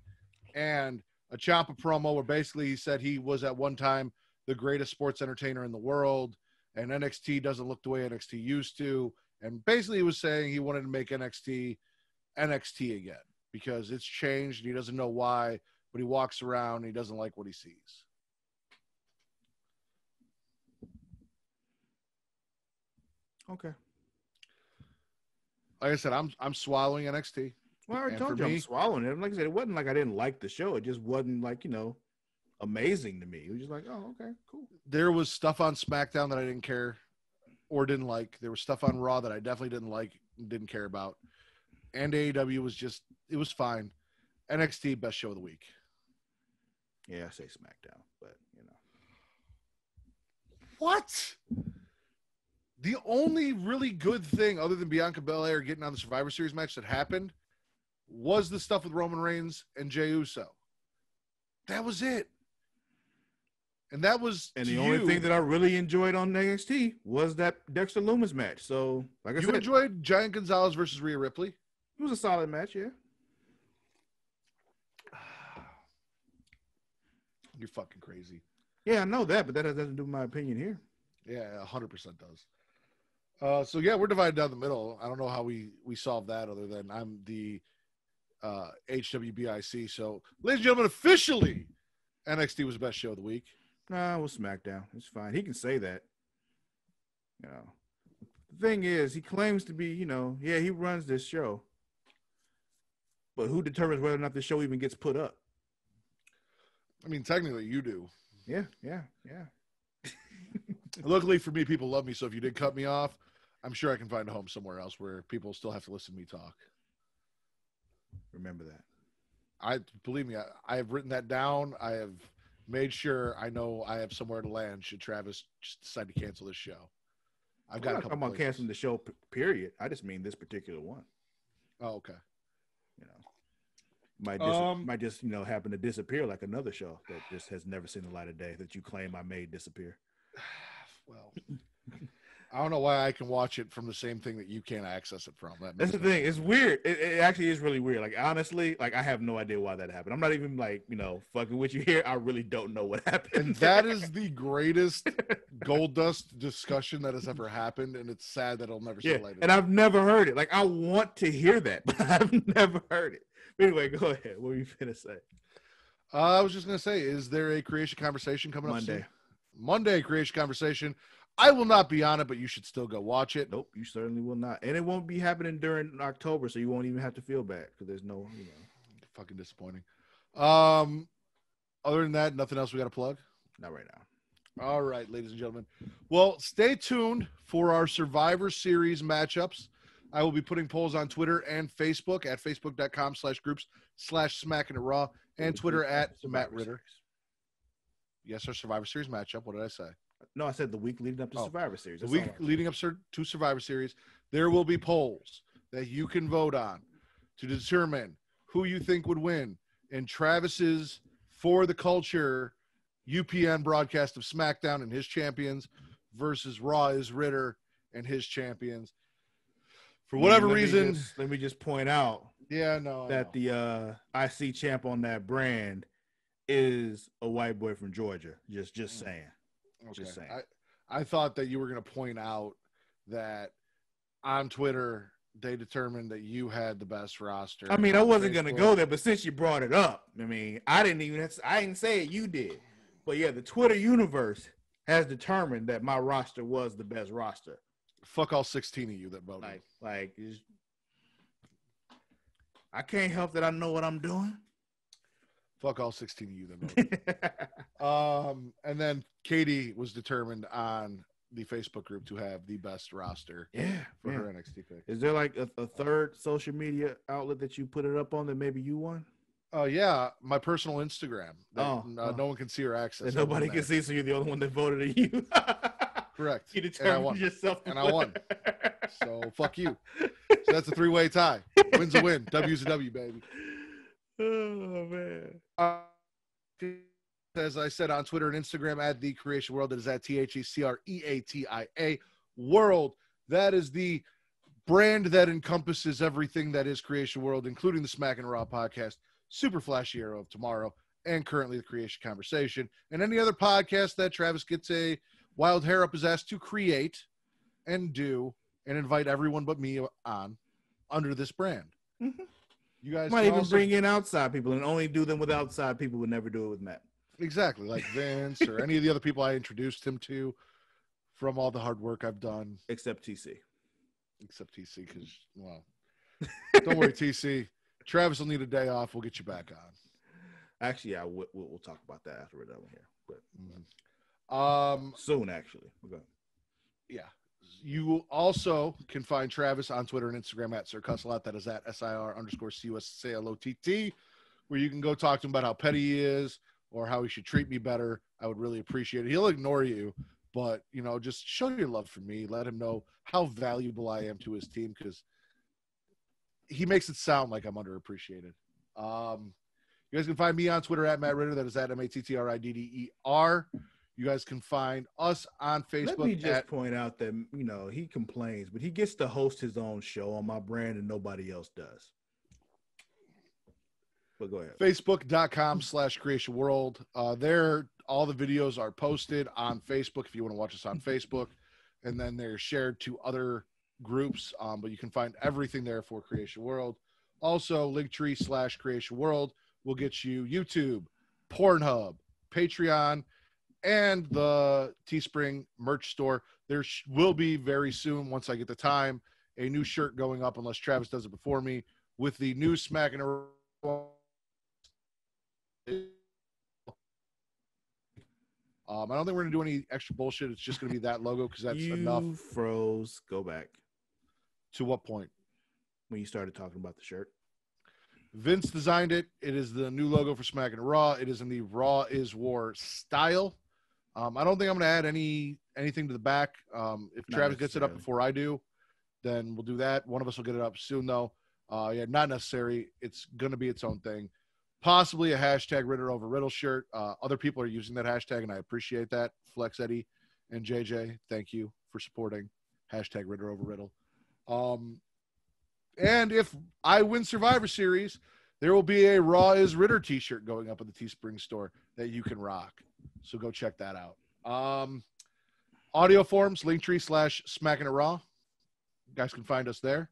and a Ciampa promo where basically he said he was at one time the greatest sports entertainer in the world, and NXT doesn't look the way NXT used to. And basically he was saying he wanted to make NXT again because it's changed and he doesn't know why, but he walks around and he doesn't like what he sees. Okay. Like I said, I'm swallowing NXT. Well, I already told you I'm swallowing it. Like I said, it wasn't like I didn't like the show. It just wasn't like, amazing to me. It was just like, oh, okay, cool. There was stuff on SmackDown that I didn't care or didn't like. There was stuff on Raw that I definitely didn't like and didn't care about. And AEW was just, it was fine. NXT, best show of the week. Yeah, I say SmackDown, but What? The only really good thing other than Bianca Belair getting on the Survivor Series match that happened was the stuff with Roman Reigns and Jey Uso. That was it. And that was the only thing that I really enjoyed on NXT was that Dexter Loomis match. So, like I said, you enjoyed Giant Gonzalez versus Rhea Ripley? It was a solid match, yeah. You're fucking crazy. Yeah, I know that, but that doesn't do my opinion here. Yeah, 100% does. So, yeah, we're divided down the middle. I don't know how we solve that other than I'm the HWBIC. So, ladies and gentlemen, officially, NXT was the best show of the week. Nah, it was SmackDown. It's fine. He can say that. The thing is, he claims to be, he runs this show. But who determines whether or not the show even gets put up? I mean, technically, you do. Yeah. Luckily for me, people love me. So if you did cut me off, I'm sure I can find a home somewhere else where people still have to listen to me talk. Remember that. Believe me, I have written that down. I have made sure I know I have somewhere to land should Travis just decide to cancel this show. I've got a couple. I'm not canceling the show. Period. I just mean this particular one. Oh, okay. Might just happen to disappear like another show that just has never seen the light of day that you claim I made disappear. Well, I don't know why I can watch it from the same thing that you can't access it from. That's the thing. It's weird. It actually is really weird. Like, honestly, I have no idea why that happened. I'm not even fucking with you here. I really don't know what happened. And that is the greatest gold dust discussion that has ever happened. And it's sad that it'll never see the light of day. And I've never heard it. Like, I want to hear that, but I've never heard it. Anyway, go ahead. What were you going to say? I was just going to say, is there a creation conversation coming up soon? Monday creation conversation. I will not be on it, but you should still go watch it. Nope, you certainly will not. And it won't be happening during October, so you won't even have to feel bad because there's no, Fucking disappointing. Other than that, nothing else we got to plug? Not right now. All right, ladies and gentlemen. Well, stay tuned for our Survivor Series matchups. I will be putting polls on Twitter and Facebook at facebook.com/groups/SmackinItRaw and Twitter at Matt Ritter. Yes, our Survivor Series matchup. What did I say? No, I said the week leading up to Survivor Series. The week leading up to Survivor Series, there will be polls that you can vote on to determine who you think would win in Travis's For the Culture UPN broadcast of SmackDown and his champions versus Raw is Ritter and his champions. For whatever reason, let me just point out that the IC champ on that brand is a white boy from Georgia. Just saying. Okay. Just saying. I thought that you were going to point out that on Twitter they determined that you had the best roster. I mean, I wasn't going to go there, but since you brought it up, I mean, I didn't say it. You did, but yeah, the Twitter universe has determined that my roster was the best roster. Fuck all 16 of you that voted. I can't help that I know what I'm doing. Fuck all 16 of you that voted. And then Katie was determined on the Facebook group to have the best roster for her NXT pick. Is there like a third social media outlet that you put it up on that maybe you won? Yeah, my personal Instagram. No one can see or access. And nobody can see, so you're the only one that voted at you. Correct. You determined yourself. And I won. So fuck you. So that's a 3-way tie. Win's a win. W's a W, baby. Oh, man. As I said on Twitter and Instagram, at The Creation World, that is at THECREATIA World. That is the brand that encompasses everything that is Creation World, including the Smackin' Raw podcast, Super Flashy Arrow of Tomorrow, and currently the Creation Conversation, and any other podcast that Travis gets a wild hair up his ass to create and do and invite everyone but me on under this brand. Mm-hmm. You guys might even bring in outside people and only do them with outside people. Would never do it with Matt. Exactly, like Vince or any of the other people I introduced him to from all the hard work I've done. Except TC, because, well, don't worry, TC. Travis will need a day off. We'll get you back on. Actually, we'll talk about that after we're done here. But soon, actually. Okay. Yeah. You also can find Travis on Twitter and Instagram at Sir Cussalott. That is at SIR_CUSCLOTT, where you can go talk to him about how petty he is or how he should treat me better. I would really appreciate it. He'll ignore you, but, just show your love for me. Let him know how valuable I am to his team, because he makes it sound like I'm underappreciated. You guys can find me on Twitter at Matt Ritter. That is at MATTRIDDER. You guys can find us on Facebook. Let me just point out that, he complains, but he gets to host his own show on my brand and nobody else does. But go ahead. Facebook.com/Creation World. There, all the videos are posted on Facebook if you want to watch us on Facebook. And then they're shared to other groups. But you can find everything there for Creation World. Also, Linktree/Creation World will get you YouTube, Pornhub, Patreon, and the Teespring merch store. There will be very soon, once I get the time, a new shirt going up, unless Travis does it before me, with the new Smackin' I don't think we're going to do any extra bullshit. It's just going to be that logo because that's enough. You froze. Go back. To what point? When you started talking about the shirt. Vince designed it. It is the new logo for Smackin' Raw. It is in the Raw is War style. I don't think I'm going to add anything to the back. If Travis gets it up before I do, then we'll do that. One of us will get it up soon, though. Yeah, not necessary. It's going to be its own thing. Possibly a hashtag Ritter over Riddle shirt. Other people are using that hashtag, and I appreciate that. Flex Eddie and JJ, thank you for supporting hashtag Ritter over Riddle. And if I win Survivor Series, there will be a Raw is Ritter t-shirt going up at the Teespring store that you can rock. So go check that out. Audio forms, Linktree/Smackin' It Raw. You guys can find us there.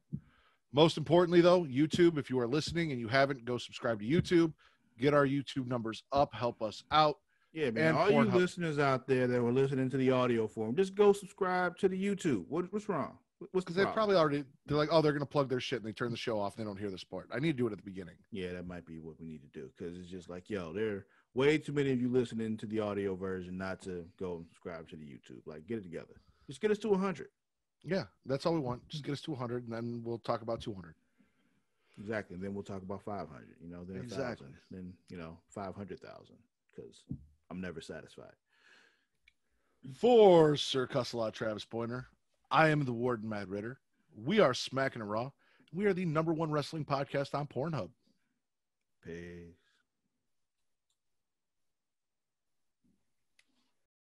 Most importantly, though, YouTube, if you are listening and you haven't, go subscribe to YouTube. Get our YouTube numbers up. Help us out. Yeah, man. And all Pornhub. You listeners out there that were listening to the audio form, just go subscribe to the YouTube. What's wrong? What's Because they probably already, they're like, oh, they're going to plug their shit and they turn the show off and they don't hear this part. I need to do it at the beginning. Yeah, that might be what we need to do because it's just like, yo, there are way too many of you listening to the audio version not to go and subscribe to the YouTube. Like, get it together. Just get us to 100. Yeah, that's all we want. Just get us to 100 and then we'll talk about 200. Exactly. And then we'll talk about 500, then exactly. 1,000, then, 500,000 because I'm never satisfied. For Sir Cussalott, Travis Pointer, I am the Warden, Mad Ritter. We are Smackin' It Raw. We are the #1 wrestling podcast on Pornhub. Peace.